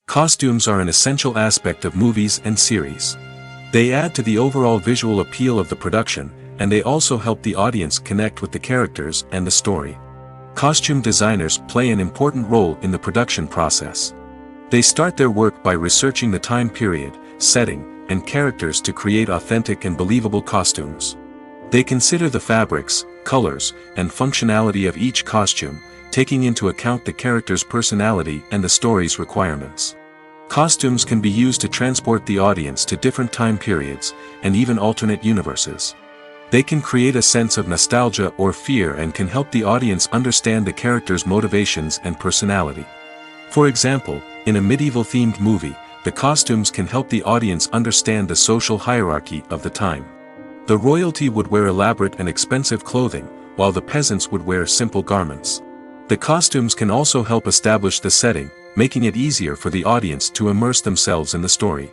Costumes are an essential aspect of movies and series. They add to the overall visual appeal of the production, and they also help the audience connect with the characters and the story. Costume designers play an important role in the production process. They start their work by researching the time period, setting, and characters to create authentic and believable costumes. They consider the fabrics, colors, and functionality of each costume, taking into account the character's personality and the story's requirements. Costumes can be used to transport the audience to different time periods, and even alternate universes. They can create a sense of nostalgia or fear and can help the audience understand the character's motivations and personality. For example, in a medieval-themed movie, the costumes can help the audience understand the social hierarchy of the time. The royalty would wear elaborate and expensive clothing, while the peasants would wear simple garments. The costumes can also help establish the setting, making it easier for the audience to immerse themselves in the story.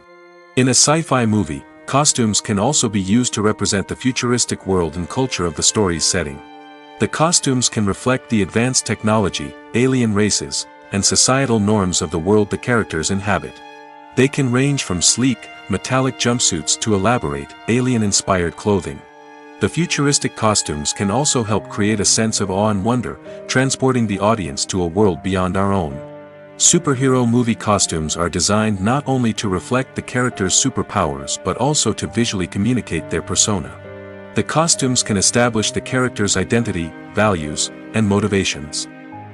In a sci-fi movie, costumes can also be used to represent the futuristic world and culture of the story's setting. The costumes can reflect the advanced technology, alien races, and societal norms of the world the characters inhabit. They can range from sleek, metallic jumpsuits to elaborate, alien-inspired clothing. The futuristic costumes can also help create a sense of awe and wonder, transporting the audience to a world beyond our own. Superhero movie costumes are designed not only to reflect the character's superpowers but also to visually communicate their persona. The costumes can establish the character's identity, values, and motivations.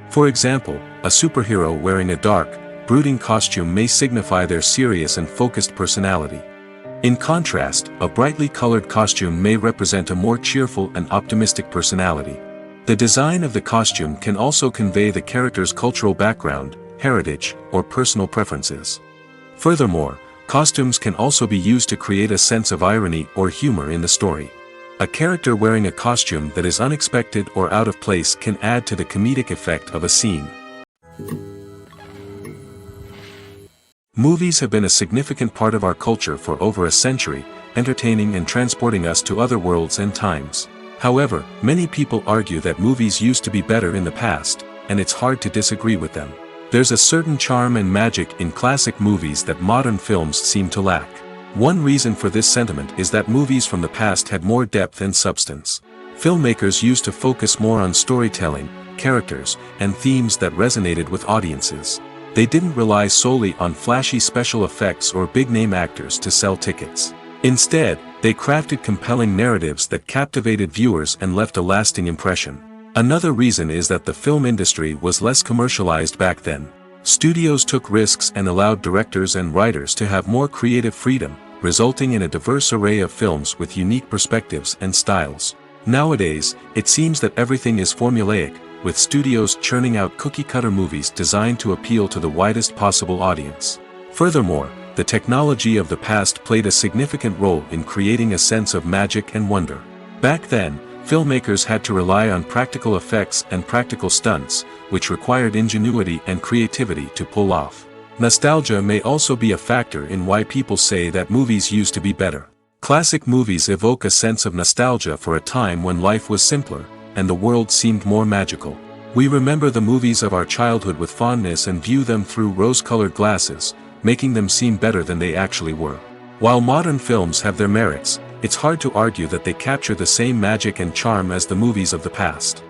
For example, a superhero wearing a dark, brooding costume may signify their serious and focused personality. In contrast, a brightly colored costume may represent a more cheerful and optimistic personality. The design of the costume can also convey the character's cultural background, heritage, or personal preferences. Furthermore, costumes can also be used to create a sense of irony or humor in the story. A character wearing a costume that is unexpected or out of place can add to the comedic effect of a scene. Movies have been a significant part of our culture for over a century, entertaining and transporting us to other worlds and times. However, many people argue that movies used to be better in the past, and it's hard to disagree with them. There's a certain charm and magic in classic movies that modern films seem to lack. One reason for this sentiment is that movies from the past had more depth and substance. Filmmakers used to focus more on storytelling, characters, and themes that resonated with audiences. They didn't rely solely on flashy special effects or big-name actors to sell tickets. Instead, they crafted compelling narratives that captivated viewers and left a lasting impression. Another reason is that the film industry was less commercialized back then. Studios took risks and allowed directors and writers to have more creative freedom, resulting in a diverse array of films with unique perspectives and styles. Nowadays, it seems that everything is formulaic, with studios churning out cookie-cutter movies designed to appeal to the widest possible audience. Furthermore, the technology of the past played a significant role in creating a sense of magic and wonder. Back then, filmmakers had to rely on practical effects and practical stunts, which required ingenuity and creativity to pull off. Nostalgia may also be a factor in why people say that movies used to be better. Classic movies evoke a sense of nostalgia for a time when life was simpler, and the world seemed more magical. We remember the movies of our childhood with fondness and view them through rose-colored glasses, making them seem better than they actually were. While modern films have their merits, it's hard to argue that they capture the same magic and charm as the movies of the past.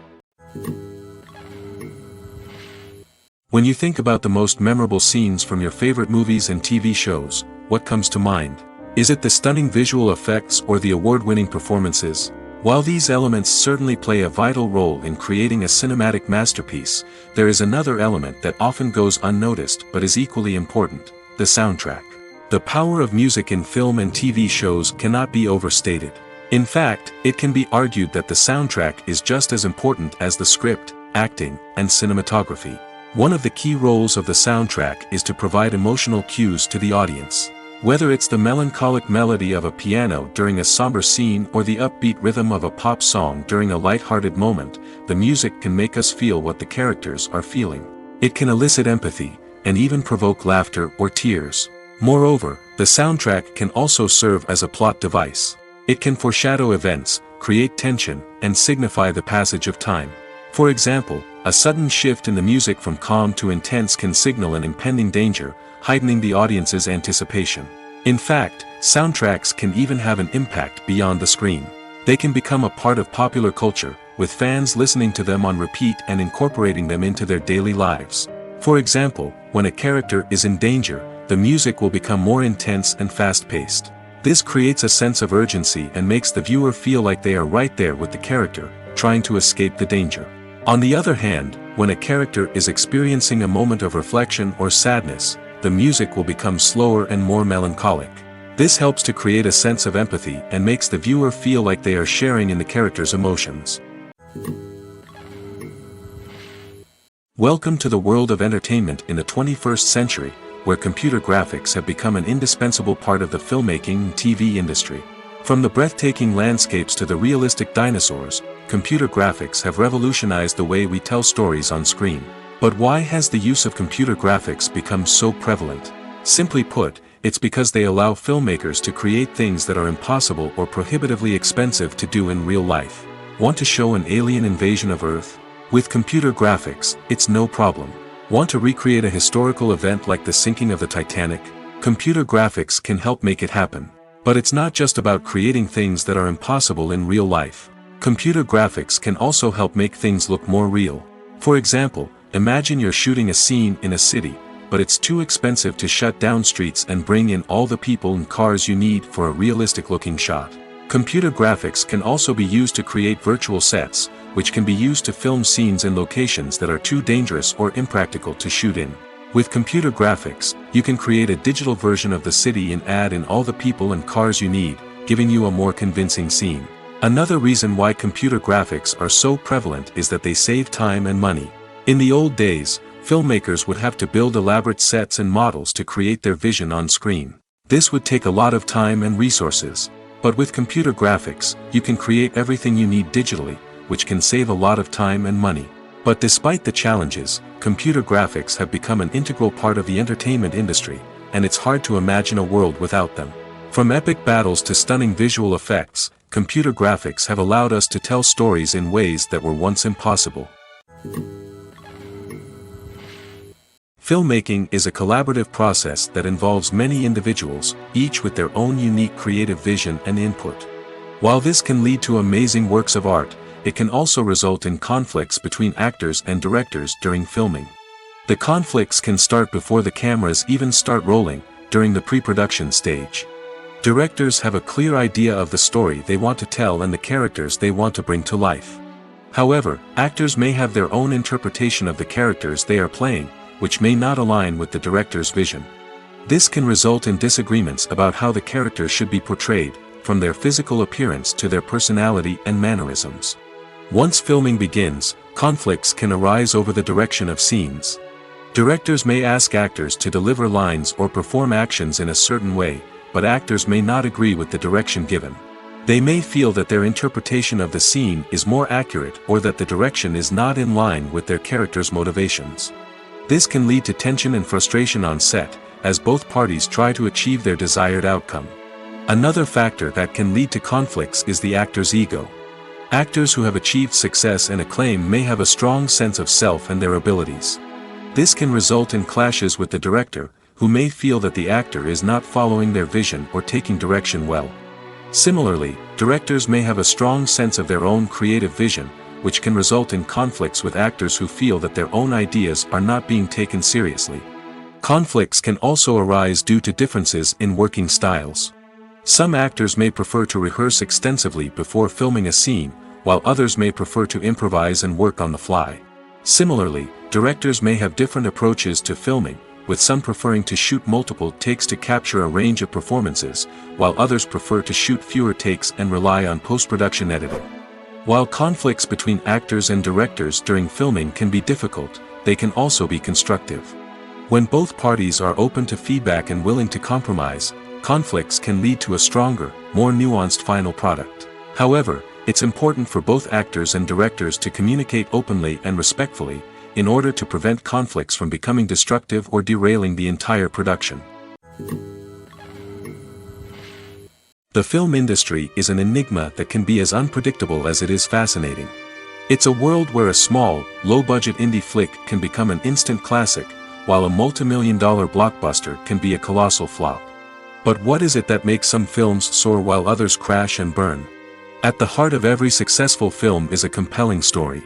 When you think about the most memorable scenes from your favorite movies and TV shows, what comes to mind? Is it the stunning visual effects or the award-winning performances? While these elements certainly play a vital role in creating a cinematic masterpiece, there is another element that often goes unnoticed but is equally important: the soundtrack. The power of music in film and TV shows cannot be overstated. In fact, it can be argued that the soundtrack is just as important as the script, acting, and cinematography. One of the key roles of the soundtrack is to provide emotional cues to the audience. Whether it's the melancholic melody of a piano during a somber scene or the upbeat rhythm of a pop song during a light-hearted moment, the music can make us feel what the characters are feeling. It can elicit empathy, and even provoke laughter or tears. Moreover, the soundtrack can also serve as a plot device. It can foreshadow events, create tension, and signify the passage of time. For example, a sudden shift in the music from calm to intense can signal an impending danger, heightening the audience's anticipation. In fact, soundtracks can even have an impact beyond the screen. They can become a part of popular culture, with fans listening to them on repeat and incorporating them into their daily lives. For example, when a character is in danger, the music will become more intense and fast-paced. This creates a sense of urgency and makes the viewer feel like they are right there with the character, trying to escape the danger. On the other hand, when a character is experiencing a moment of reflection or sadness, the music will become slower and more melancholic. This helps to create a sense of empathy and makes the viewer feel like they are sharing in the character's emotions. Welcome to the world of entertainment in the 21st century, where computer graphics have become an indispensable part of the filmmaking and TV industry. From the breathtaking landscapes to the realistic dinosaurs, computer graphics have revolutionized the way we tell stories on screen. But why has the use of computer graphics become so prevalent? Simply put, it's because they allow filmmakers to create things that are impossible or prohibitively expensive to do in real life. Want to show an alien invasion of Earth? With computer graphics, it's no problem. Want to recreate a historical event like the sinking of the Titanic? Computer graphics can help make it happen. But it's not just about creating things that are impossible in real life. Computer graphics can also help make things look more real. For example, imagine you're shooting a scene in a city, but it's too expensive to shut down streets and bring in all the people and cars you need for a realistic-looking shot. Computer graphics can also be used to create virtual sets, which can be used to film scenes in locations that are too dangerous or impractical to shoot in. With computer graphics, you can create a digital version of the city and add in all the people and cars you need, giving you a more convincing scene. Another reason why computer graphics are so prevalent is that they save time and money. In the old days, filmmakers would have to build elaborate sets and models to create their vision on screen. This would take a lot of time and resources. But with computer graphics, you can create everything you need digitally, which can save a lot of time and money. But despite the challenges, computer graphics have become an integral part of the entertainment industry, and it's hard to imagine a world without them. From epic battles to stunning visual effects, computer graphics have allowed us to tell stories in ways that were once impossible. Filmmaking is a collaborative process that involves many individuals, each with their own unique creative vision and input. While this can lead to amazing works of art, it can also result in conflicts between actors and directors during filming. The conflicts can start before the cameras even start rolling, during the pre-production stage. Directors have a clear idea of the story they want to tell and the characters they want to bring to life. However, actors may have their own interpretation of the characters they are playing, which may not align with the director's vision. This can result in disagreements about how the characters should be portrayed, from their physical appearance to their personality and mannerisms. Once filming begins, conflicts can arise over the direction of scenes. Directors may ask actors to deliver lines or perform actions in a certain way, but actors may not agree with the direction given. They may feel that their interpretation of the scene is more accurate or that the direction is not in line with their character's motivations. This can lead to tension and frustration on set, as both parties try to achieve their desired outcome. Another factor that can lead to conflicts is the actor's ego. Actors who have achieved success and acclaim may have a strong sense of self and their abilities. This can result in clashes with the director, who may feel that the actor is not following their vision or taking direction well. Similarly, directors may have a strong sense of their own creative vision, which can result in conflicts with actors who feel that their own ideas are not being taken seriously. Conflicts can also arise due to differences in working styles. Some actors may prefer to rehearse extensively before filming a scene, while others may prefer to improvise and work on the fly. Similarly, directors may have different approaches to filming, with some preferring to shoot multiple takes to capture a range of performances, while others prefer to shoot fewer takes and rely on post-production editing. While conflicts between actors and directors during filming can be difficult, they can also be constructive. When both parties are open to feedback and willing to compromise, conflicts can lead to a stronger, more nuanced final product. However, it's important for both actors and directors to communicate openly and respectfully, in order to prevent conflicts from becoming destructive or derailing the entire production. The film industry is an enigma that can be as unpredictable as it is fascinating. It's a world where a small, low-budget indie flick can become an instant classic, while a multi-million-dollar blockbuster can be a colossal flop. But what is it that makes some films soar while others crash and burn? At the heart of every successful film is a compelling story.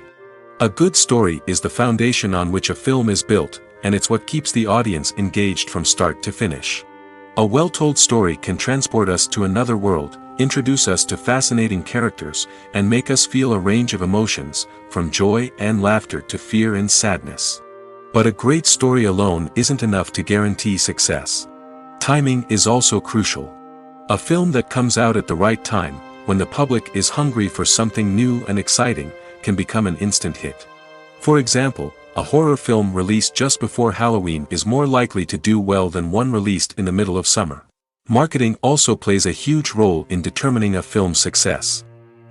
A good story is the foundation on which a film is built, and it's what keeps the audience engaged from start to finish. A well-told story can transport us to another world, introduce us to fascinating characters, and make us feel a range of emotions, from joy and laughter to fear and sadness. But a great story alone isn't enough to guarantee success. Timing is also crucial. A film that comes out at the right time, when the public is hungry for something new and exciting, can become an instant hit. For example, a horror film released just before Halloween is more likely to do well than one released in the middle of summer. Marketing also plays a huge role in determining a film's success.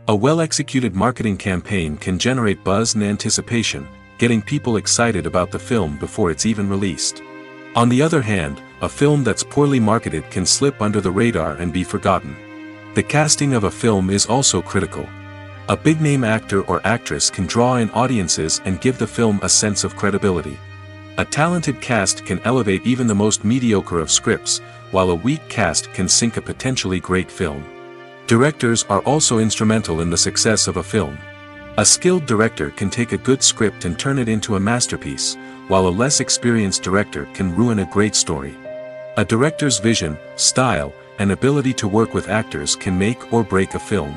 A well-executed marketing campaign can generate buzz and anticipation, getting people excited about the film before it's even released. On the other hand, a film that's poorly marketed can slip under the radar and be forgotten. The casting of a film is also critical. A big-name actor or actress can draw in audiences and give the film a sense of credibility. A talented cast can elevate even the most mediocre of scripts, while a weak cast can sink a potentially great film. Directors are also instrumental in the success of a film. A skilled director can take a good script and turn it into a masterpiece, while a less experienced director can ruin a great story. A director's vision, style, and ability to work with actors can make or break a film.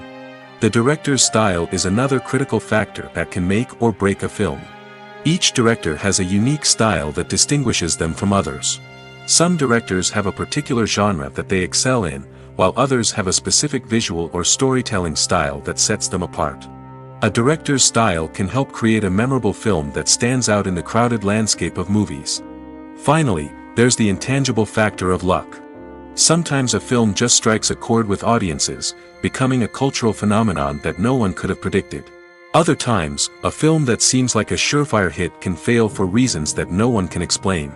The director's style is another critical factor that can make or break a film. Each director has a unique style that distinguishes them from others. Some directors have a particular genre that they excel in, while others have a specific visual or storytelling style that sets them apart. A director's style can help create a memorable film that stands out in the crowded landscape of movies. Finally, there's the intangible factor of luck. Sometimes a film just strikes a chord with audiences, becoming a cultural phenomenon that no one could have predicted. Other times, a film that seems like a surefire hit can fail for reasons that no one can explain.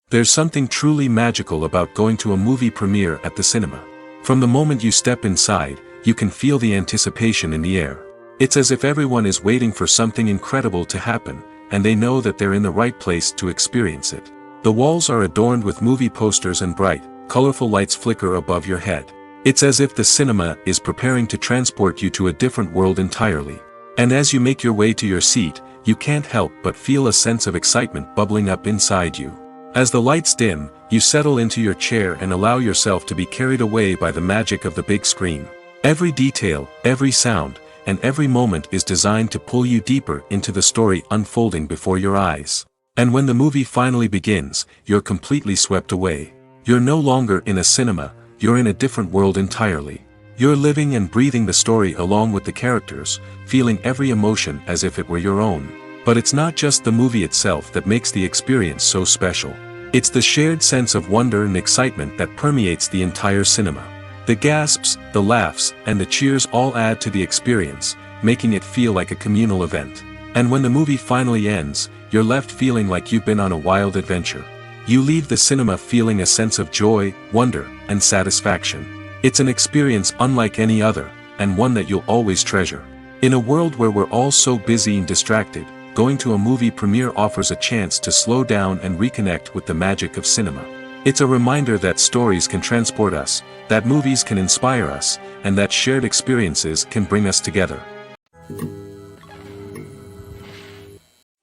There's something truly magical about going to a movie premiere at the cinema. From the moment you step inside, you can feel the anticipation in the air. It's as if everyone is waiting for something incredible to happen, and they know that they're in the right place to experience it. The walls are adorned with movie posters and bright, colorful lights flicker above your head. It's as if the cinema is preparing to transport you to a different world entirely. And as you make your way to your seat, you can't help but feel a sense of excitement bubbling up inside you. As the lights dim, you settle into your chair and allow yourself to be carried away by the magic of the big screen. Every detail, every sound, and every moment is designed to pull you deeper into the story unfolding before your eyes. And when the movie finally begins, you're completely swept away. You're no longer in a cinema, you're in a different world entirely. You're living and breathing the story along with the characters, feeling every emotion as if it were your own. But it's not just the movie itself that makes the experience so special. It's the shared sense of wonder and excitement that permeates the entire cinema. The gasps, the laughs, and the cheers all add to the experience, making it feel like a communal event. And when the movie finally ends, you're left feeling like you've been on a wild adventure. You leave the cinema feeling a sense of joy, wonder, and satisfaction. It's an experience unlike any other, and one that you'll always treasure. In a world where we're all so busy and distracted, going to a movie premiere offers a chance to slow down and reconnect with the magic of cinema. It's a reminder that stories can transport us, that movies can inspire us, and that shared experiences can bring us together.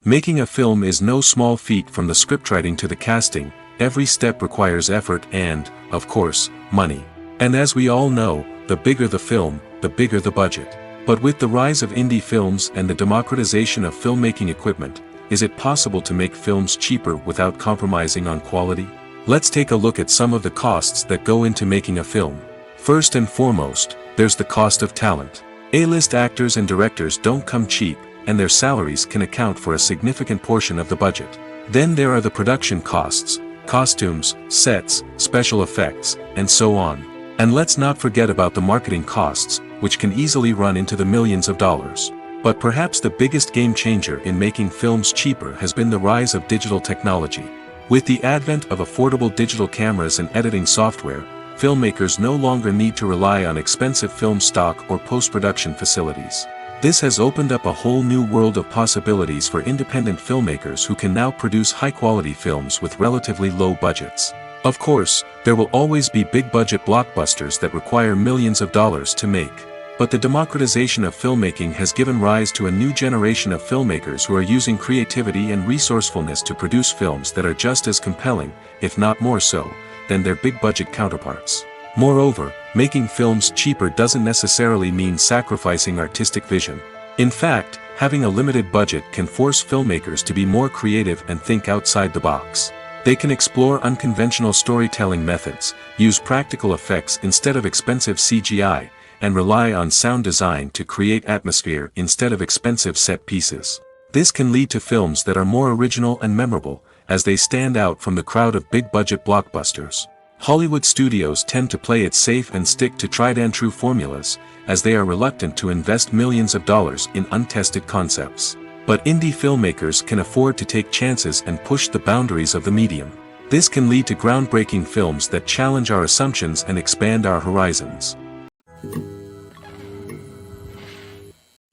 Making a film is no small feat. From the scriptwriting to the casting, every step requires effort and, of course, money. And as we all know, the bigger the film, the bigger the budget. But with the rise of indie films and the democratization of filmmaking equipment, is it possible to make films cheaper without compromising on quality? Let's take a look at some of the costs that go into making a film. First and foremost, there's the cost of talent. A-list actors and directors don't come cheap, and their salaries can account for a significant portion of the budget. Then there are the production costs, costumes, sets, special effects, and so on. And let's not forget about the marketing costs, which can easily run into the millions of dollars. But perhaps the biggest game changer in making films cheaper has been the rise of digital technology. With the advent of affordable digital cameras and editing software, filmmakers no longer need to rely on expensive film stock or post-production facilities. This has opened up a whole new world of possibilities for independent filmmakers who can now produce high-quality films with relatively low budgets. Of course, there will always be big-budget blockbusters that require millions of dollars to make. But the democratization of filmmaking has given rise to a new generation of filmmakers who are using creativity and resourcefulness to produce films that are just as compelling, if not more so, than their big-budget counterparts. Moreover, making films cheaper doesn't necessarily mean sacrificing artistic vision. In fact, having a limited budget can force filmmakers to be more creative and think outside the box. They can explore unconventional storytelling methods, use practical effects instead of expensive CGI, and rely on sound design to create atmosphere instead of expensive set pieces. This can lead to films that are more original and memorable, as they stand out from the crowd of big-budget blockbusters. Hollywood studios tend to play it safe and stick to tried-and-true formulas, as they are reluctant to invest millions of dollars in untested concepts. But indie filmmakers can afford to take chances and push the boundaries of the medium. This can lead to groundbreaking films that challenge our assumptions and expand our horizons.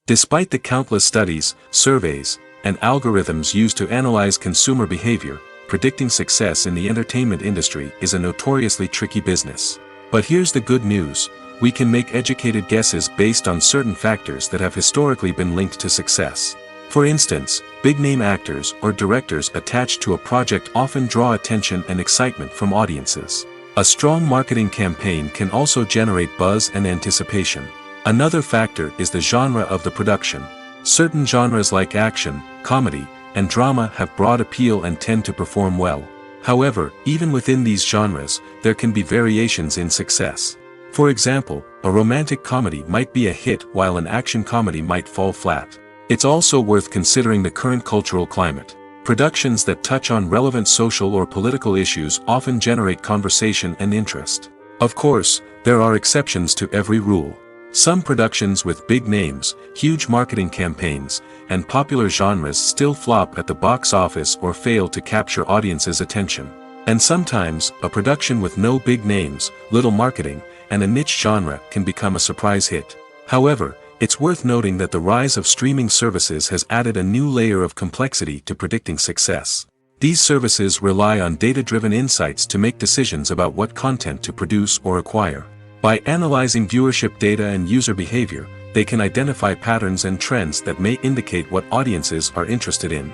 Despite the countless studies, surveys, and algorithms used to analyze consumer behavior, predicting success in the entertainment industry is a notoriously tricky business. But here's the good news: we can make educated guesses based on certain factors that have historically been linked to success. For instance, big-name actors or directors attached to a project often draw attention and excitement from audiences. A strong marketing campaign can also generate buzz and anticipation. Another factor is the genre of the production. Certain genres like action, comedy, and drama have broad appeal and tend to perform well. However, even within these genres, there can be variations in success. For example, a romantic comedy might be a hit while an action comedy might fall flat. It's also worth considering the current cultural climate. Productions that touch on relevant social or political issues often generate conversation and interest. Of course, there are exceptions to every rule. Some productions with big names, huge marketing campaigns, and popular genres still flop at the box office or fail to capture audiences' attention. And sometimes, a production with no big names, little marketing, and a niche genre can become a surprise hit. However, it's worth noting that the rise of streaming services has added a new layer of complexity to predicting success. These services rely on data-driven insights to make decisions about what content to produce or acquire. By analyzing viewership data and user behavior, they can identify patterns and trends that may indicate what audiences are interested in.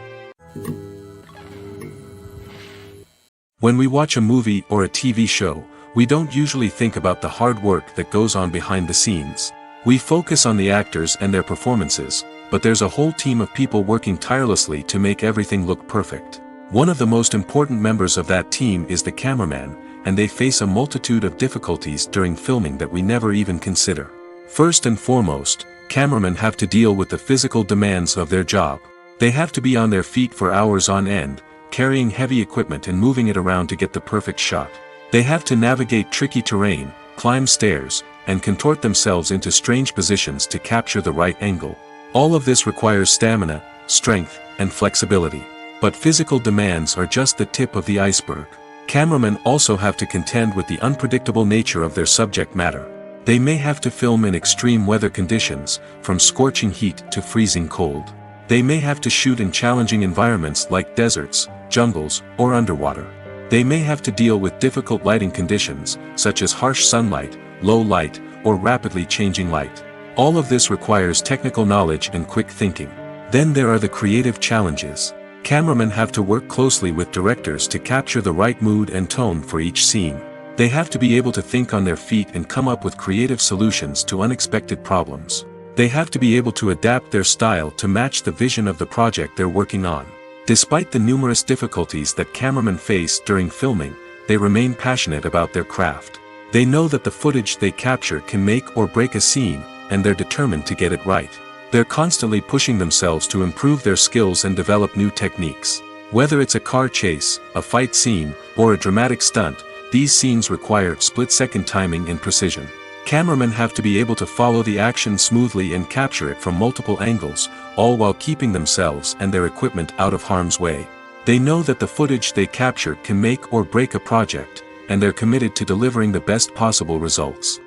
When we watch a movie or a TV show, we don't usually think about the hard work that goes on behind the scenes. We focus on the actors and their performances, but there's a whole team of people working tirelessly to make everything look perfect. One of the most important members of that team is the cameraman, and they face a multitude of difficulties during filming that we never even consider. First and foremost, cameramen have to deal with the physical demands of their job. They have to be on their feet for hours on end, carrying heavy equipment and moving it around to get the perfect shot. They have to navigate tricky terrain, climb stairs, and contort themselves into strange positions to capture the right angle. All of this requires stamina, strength, and flexibility. But physical demands are just the tip of the iceberg. Cameramen also have to contend with the unpredictable nature of their subject matter. They may have to film in extreme weather conditions, from scorching heat to freezing cold. They may have to shoot in challenging environments like deserts, jungles, or underwater. They may have to deal with difficult lighting conditions, such as harsh sunlight, low light, or rapidly changing light. All of this requires technical knowledge and quick thinking. Then there are the creative challenges. Cameramen have to work closely with directors to capture the right mood and tone for each scene. They have to be able to think on their feet and come up with creative solutions to unexpected problems. They have to be able to adapt their style to match the vision of the project they're working on. Despite the numerous difficulties that cameramen face during filming, they remain passionate about their craft. They know that the footage they capture can make or break a scene, and they're determined to get it right. They're constantly pushing themselves to improve their skills and develop new techniques. Whether it's a car chase, a fight scene, or a dramatic stunt, these scenes require split-second timing and precision. Cameramen have to be able to follow the action smoothly and capture it from multiple angles, all while keeping themselves and their equipment out of harm's way. They know that the footage they capture can make or break a project, and they're committed to delivering the best possible results.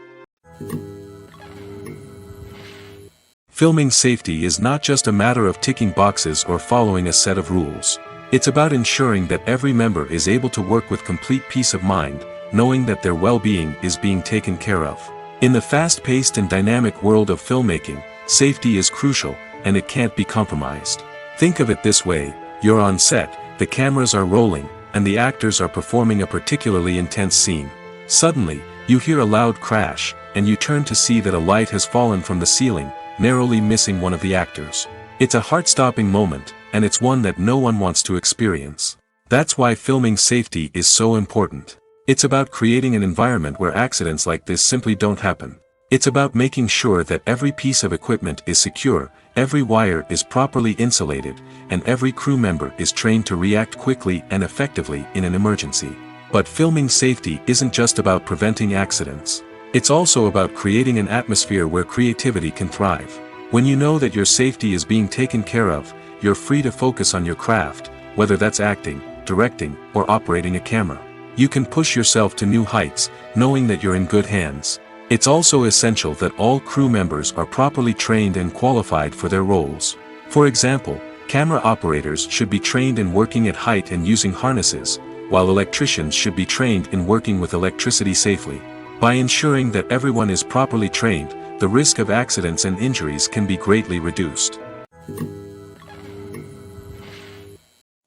Filming safety is not just a matter of ticking boxes or following a set of rules. It's about ensuring that every member is able to work with complete peace of mind, knowing that their well-being is being taken care of. In the fast-paced and dynamic world of filmmaking, safety is crucial, and it can't be compromised. Think of it this way: you're on set, the cameras are rolling, and the actors are performing a particularly intense scene. Suddenly, you hear a loud crash, and you turn to see that a light has fallen from the ceiling, narrowly missing one of the actors. It's a heart-stopping moment, and it's one that no one wants to experience. That's why filming safety is so important. It's about creating an environment where accidents like this simply don't happen. It's about making sure that every piece of equipment is secure, every wire is properly insulated, and every crew member is trained to react quickly and effectively in an emergency. But filming safety isn't just about preventing accidents. It's also about creating an atmosphere where creativity can thrive. When you know that your safety is being taken care of, you're free to focus on your craft, whether that's acting, directing, or operating a camera. You can push yourself to new heights, knowing that you're in good hands. It's also essential that all crew members are properly trained and qualified for their roles. For example, camera operators should be trained in working at height and using harnesses, while electricians should be trained in working with electricity safely. By ensuring that everyone is properly trained, the risk of accidents and injuries can be greatly reduced.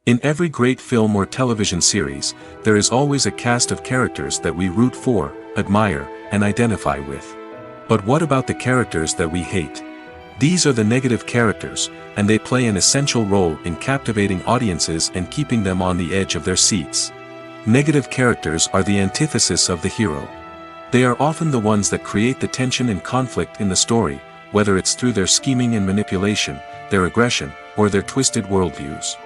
In every great film or television series, there is always a cast of characters that we root for, admire, and identify with. But what about the characters that we hate? These are the negative characters, and they play an essential role in captivating audiences and keeping them on the edge of their seats. Negative characters are the antithesis of the hero. They are often the ones that create the tension and conflict in the story, whether it's through their scheming and manipulation, their aggression, or their twisted worldviews.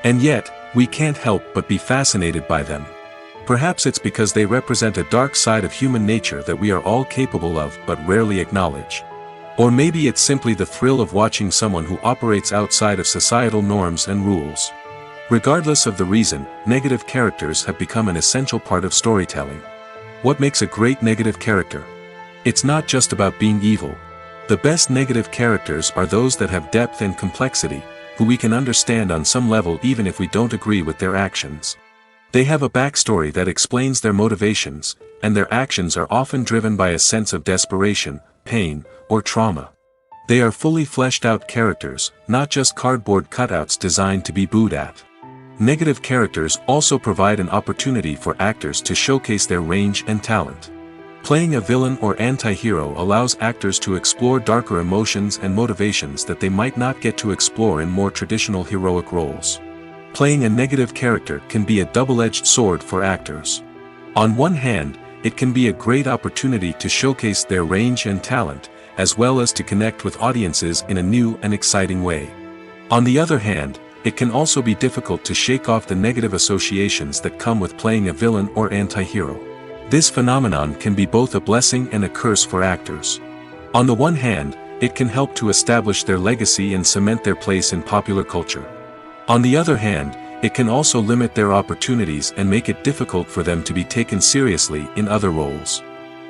And yet, we can't help but be fascinated by them. Perhaps it's because they represent a dark side of human nature that we are all capable of but rarely acknowledge. Or maybe it's simply the thrill of watching someone who operates outside of societal norms and rules. Regardless of the reason, negative characters have become an essential part of storytelling. What makes a great negative character? It's not just about being evil. The best negative characters are those that have depth and complexity, who we can understand on some level even if we don't agree with their actions. They have a backstory that explains their motivations, and their actions are often driven by a sense of desperation, pain, or trauma. They are fully fleshed out characters, not just cardboard cutouts designed to be booed at. Negative characters also provide an opportunity for actors to showcase their range and talent. Playing a villain or anti-hero allows actors to explore darker emotions and motivations that they might not get to explore in more traditional heroic roles. Playing a negative character can be a double-edged sword for actors. On one hand, it can be a great opportunity to showcase their range and talent, as well as to connect with audiences in a new and exciting way. On the other hand, it can also be difficult to shake off the negative associations that come with playing a villain or anti-hero. This phenomenon can be both a blessing and a curse for actors. On the one hand, it can help to establish their legacy and cement their place in popular culture. On the other hand, it can also limit their opportunities and make it difficult for them to be taken seriously in other roles.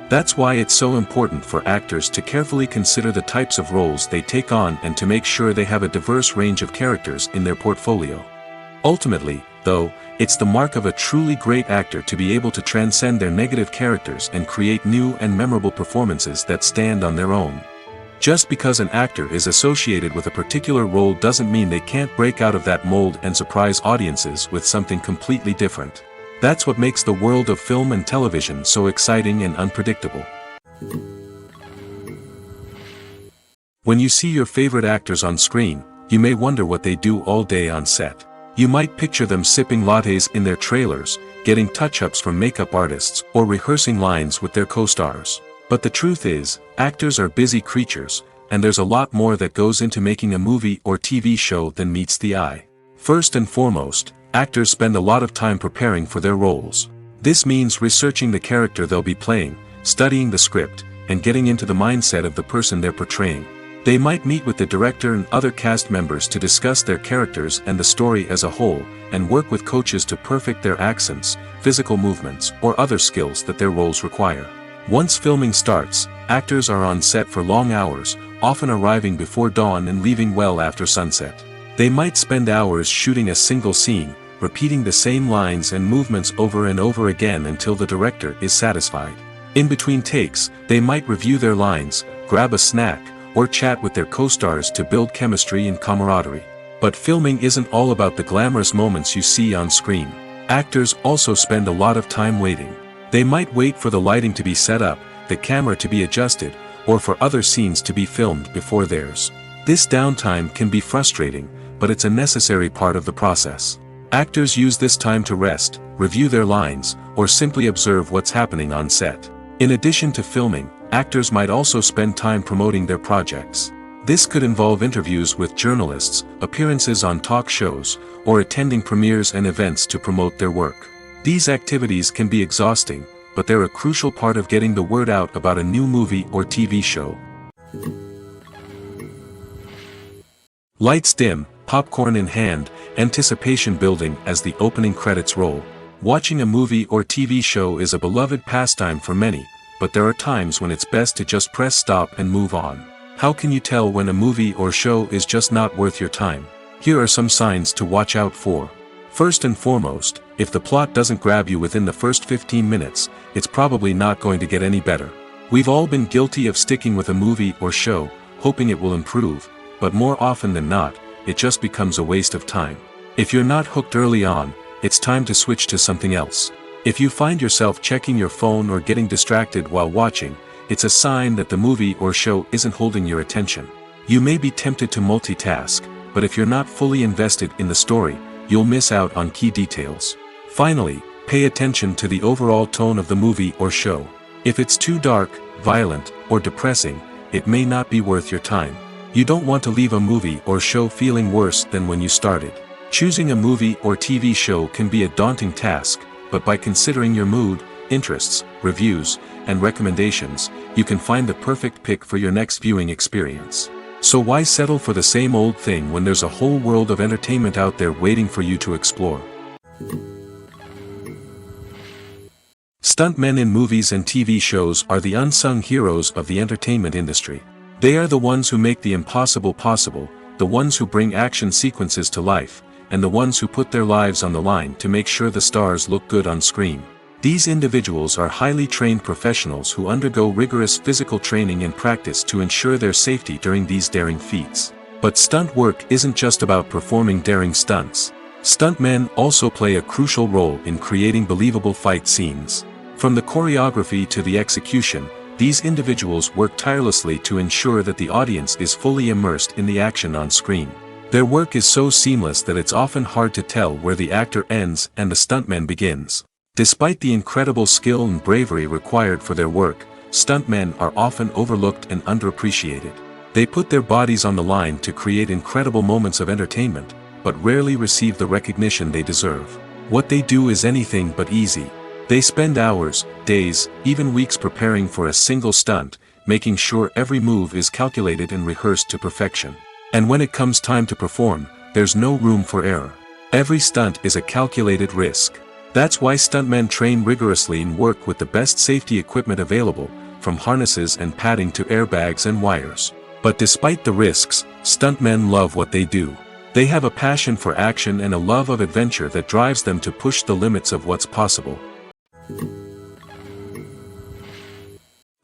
That's why it's so important for actors to carefully consider the types of roles they take on and to make sure they have a diverse range of characters in their portfolio. Ultimately, though, it's the mark of a truly great actor to be able to transcend their negative characters and create new and memorable performances that stand on their own. Just because an actor is associated with a particular role doesn't mean they can't break out of that mold and surprise audiences with something completely different. That's what makes the world of film and television so exciting and unpredictable. When you see your favorite actors on screen, you may wonder what they do all day on set. You might picture them sipping lattes in their trailers, getting touch-ups from makeup artists, or rehearsing lines with their co-stars. But the truth is, actors are busy creatures, and there's a lot more that goes into making a movie or TV show than meets the eye. First and foremost, actors spend a lot of time preparing for their roles. This means researching the character they'll be playing, studying the script, and getting into the mindset of the person they're portraying. They might meet with the director and other cast members to discuss their characters and the story as a whole, and work with coaches to perfect their accents, physical movements, or other skills that their roles require. Once filming starts, actors are on set for long hours, often arriving before dawn and leaving well after sunset. They might spend hours shooting a single scene, repeating the same lines and movements over and over again until the director is satisfied. In between takes, they might review their lines, grab a snack, or chat with their co-stars to build chemistry and camaraderie. But filming isn't all about the glamorous moments you see on screen. Actors also spend a lot of time waiting. They might wait for the lighting to be set up, the camera to be adjusted, or for other scenes to be filmed before theirs. This downtime can be frustrating, but it's a necessary part of the process. Actors use this time to rest, review their lines, or simply observe what's happening on set. In addition to filming, actors might also spend time promoting their projects. This could involve interviews with journalists, appearances on talk shows, or attending premieres and events to promote their work. These activities can be exhausting, but they're a crucial part of getting the word out about a new movie or TV show. Lights dim, popcorn in hand, anticipation building as the opening credits roll. Watching a movie or TV show is a beloved pastime for many, but there are times when it's best to just press stop and move on. How can you tell when a movie or show is just not worth your time? Here are some signs to watch out for. First and foremost, if the plot doesn't grab you within the first 15 minutes, it's probably not going to get any better. We've all been guilty of sticking with a movie or show, hoping it will improve, but more often than not, it just becomes a waste of time. If you're not hooked early on, it's time to switch to something else. If you find yourself checking your phone or getting distracted while watching, it's a sign that the movie or show isn't holding your attention. You may be tempted to multitask, but if you're not fully invested in the story, you'll miss out on key details. Finally, pay attention to the overall tone of the movie or show. If it's too dark, violent, or depressing, it may not be worth your time. You don't want to leave a movie or show feeling worse than when you started. Choosing a movie or TV show can be a daunting task, but by considering your mood, interests, reviews, and recommendations, you can find the perfect pick for your next viewing experience. So why settle for the same old thing when there's a whole world of entertainment out there waiting for you to explore? Stuntmen in movies and TV shows are the unsung heroes of the entertainment industry. They are the ones who make the impossible possible, the ones who bring action sequences to life, and the ones who put their lives on the line to make sure the stars look good on screen. These individuals are highly trained professionals who undergo rigorous physical training and practice to ensure their safety during these daring feats. But stunt work isn't just about performing daring stunts. Stuntmen also play a crucial role in creating believable fight scenes. From the choreography to the execution, these individuals work tirelessly to ensure that the audience is fully immersed in the action on screen. Their work is so seamless that it's often hard to tell where the actor ends and the stuntman begins. Despite the incredible skill and bravery required for their work, stuntmen are often overlooked and underappreciated. They put their bodies on the line to create incredible moments of entertainment, but rarely receive the recognition they deserve. What they do is anything but easy. They spend hours, days, even weeks preparing for a single stunt, making sure every move is calculated and rehearsed to perfection. And when it comes time to perform, there's no room for error. Every stunt is a calculated risk. That's why stuntmen train rigorously and work with the best safety equipment available, from harnesses and padding to airbags and wires. But despite the risks, stuntmen love what they do. They have a passion for action and a love of adventure that drives them to push the limits of what's possible.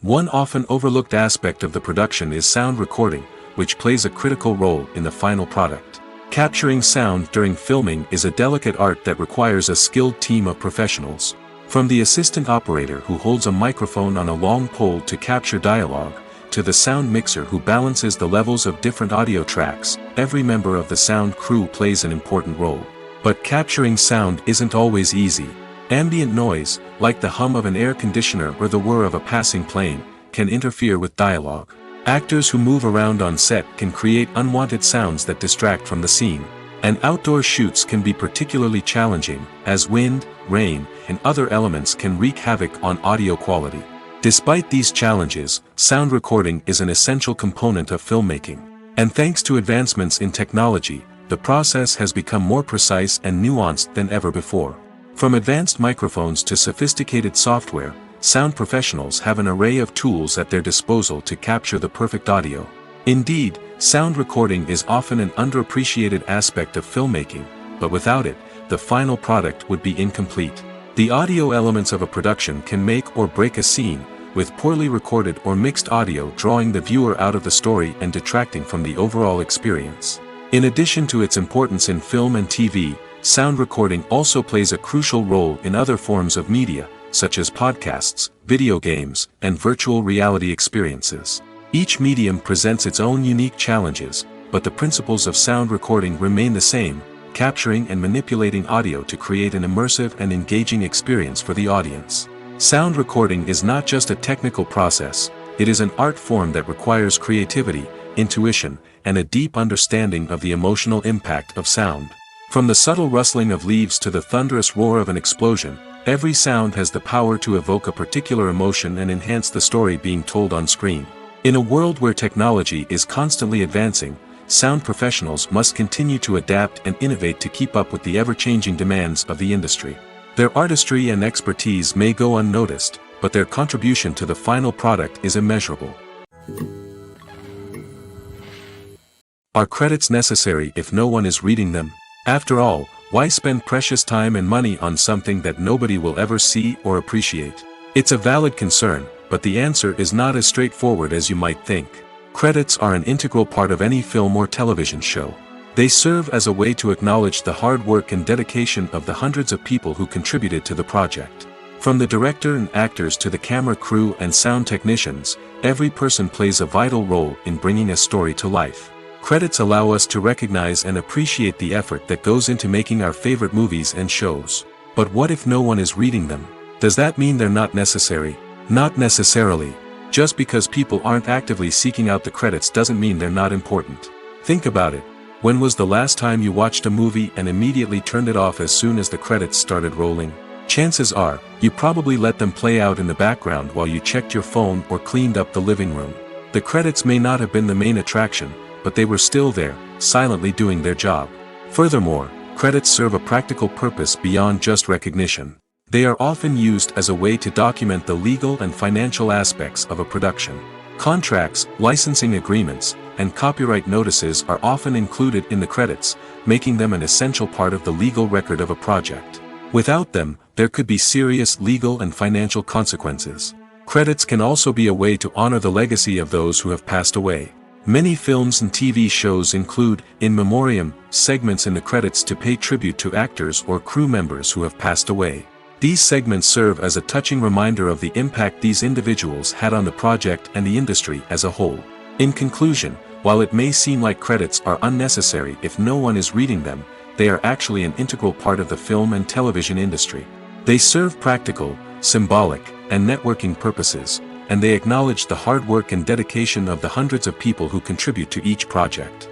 One often overlooked aspect of the production is sound recording, which plays a critical role in the final product. Capturing sound during filming is a delicate art that requires a skilled team of professionals. From the assistant operator who holds a microphone on a long pole to capture dialogue, to the sound mixer who balances the levels of different audio tracks, every member of the sound crew plays an important role. But capturing sound isn't always easy. Ambient noise, like the hum of an air conditioner or the whir of a passing plane, can interfere with dialogue. Actors who move around on set can create unwanted sounds that distract from the scene. And outdoor shoots can be particularly challenging, as wind, rain, and other elements can wreak havoc on audio quality. Despite these challenges, sound recording is an essential component of filmmaking. And thanks to advancements in technology, the process has become more precise and nuanced than ever before. From advanced microphones to sophisticated software, sound professionals have an array of tools at their disposal to capture the perfect audio. Indeed, sound recording is often an underappreciated aspect of filmmaking, but without it, the final product would be incomplete. The audio elements of a production can make or break a scene, with poorly recorded or mixed audio drawing the viewer out of the story and detracting from the overall experience. In addition to its importance in film and TV, sound recording also plays a crucial role in other forms of media, such as podcasts, video games, and virtual reality experiences. Each medium presents its own unique challenges, but the principles of sound recording remain the same, capturing and manipulating audio to create an immersive and engaging experience for the audience. Sound recording is not just a technical process, it is an art form that requires creativity, intuition, and a deep understanding of the emotional impact of sound. From the subtle rustling of leaves to the thunderous roar of an explosion, every sound has the power to evoke a particular emotion and enhance the story being told on screen. In a world where technology is constantly advancing, sound professionals must continue to adapt and innovate to keep up with the ever-changing demands of the industry. Their artistry and expertise may go unnoticed, but their contribution to the final product is immeasurable. Are credits necessary if no one is reading them? After all, why spend precious time and money on something that nobody will ever see or appreciate? It's a valid concern, but the answer is not as straightforward as you might think. Credits are an integral part of any film or television show. They serve as a way to acknowledge the hard work and dedication of the hundreds of people who contributed to the project. From the director and actors to the camera crew and sound technicians, every person plays a vital role in bringing a story to life. Credits allow us to recognize and appreciate the effort that goes into making our favorite movies and shows. But what if no one is reading them? Does that mean they're not necessary? Not necessarily. Just because people aren't actively seeking out the credits doesn't mean they're not important. Think about it. When was the last time you watched a movie and immediately turned it off as soon as the credits started rolling? Chances are, you probably let them play out in the background while you checked your phone or cleaned up the living room. The credits may not have been the main attraction, but they were still there, silently doing their job. Furthermore, credits serve a practical purpose beyond just recognition. They are often used as a way to document the legal and financial aspects of a production. Contracts, licensing agreements, and copyright notices are often included in the credits, making them an essential part of the legal record of a project. Without them, there could be serious legal and financial consequences. Credits can also be a way to honor the legacy of those who have passed away. Many films and TV shows include, in memoriam, segments in the credits to pay tribute to actors or crew members who have passed away. These segments serve as a touching reminder of the impact these individuals had on the project and the industry as a whole. In conclusion, while it may seem like credits are unnecessary if no one is reading them, they are actually an integral part of the film and television industry. They serve practical, symbolic, and networking purposes, and they acknowledge the hard work and dedication of the hundreds of people who contribute to each project.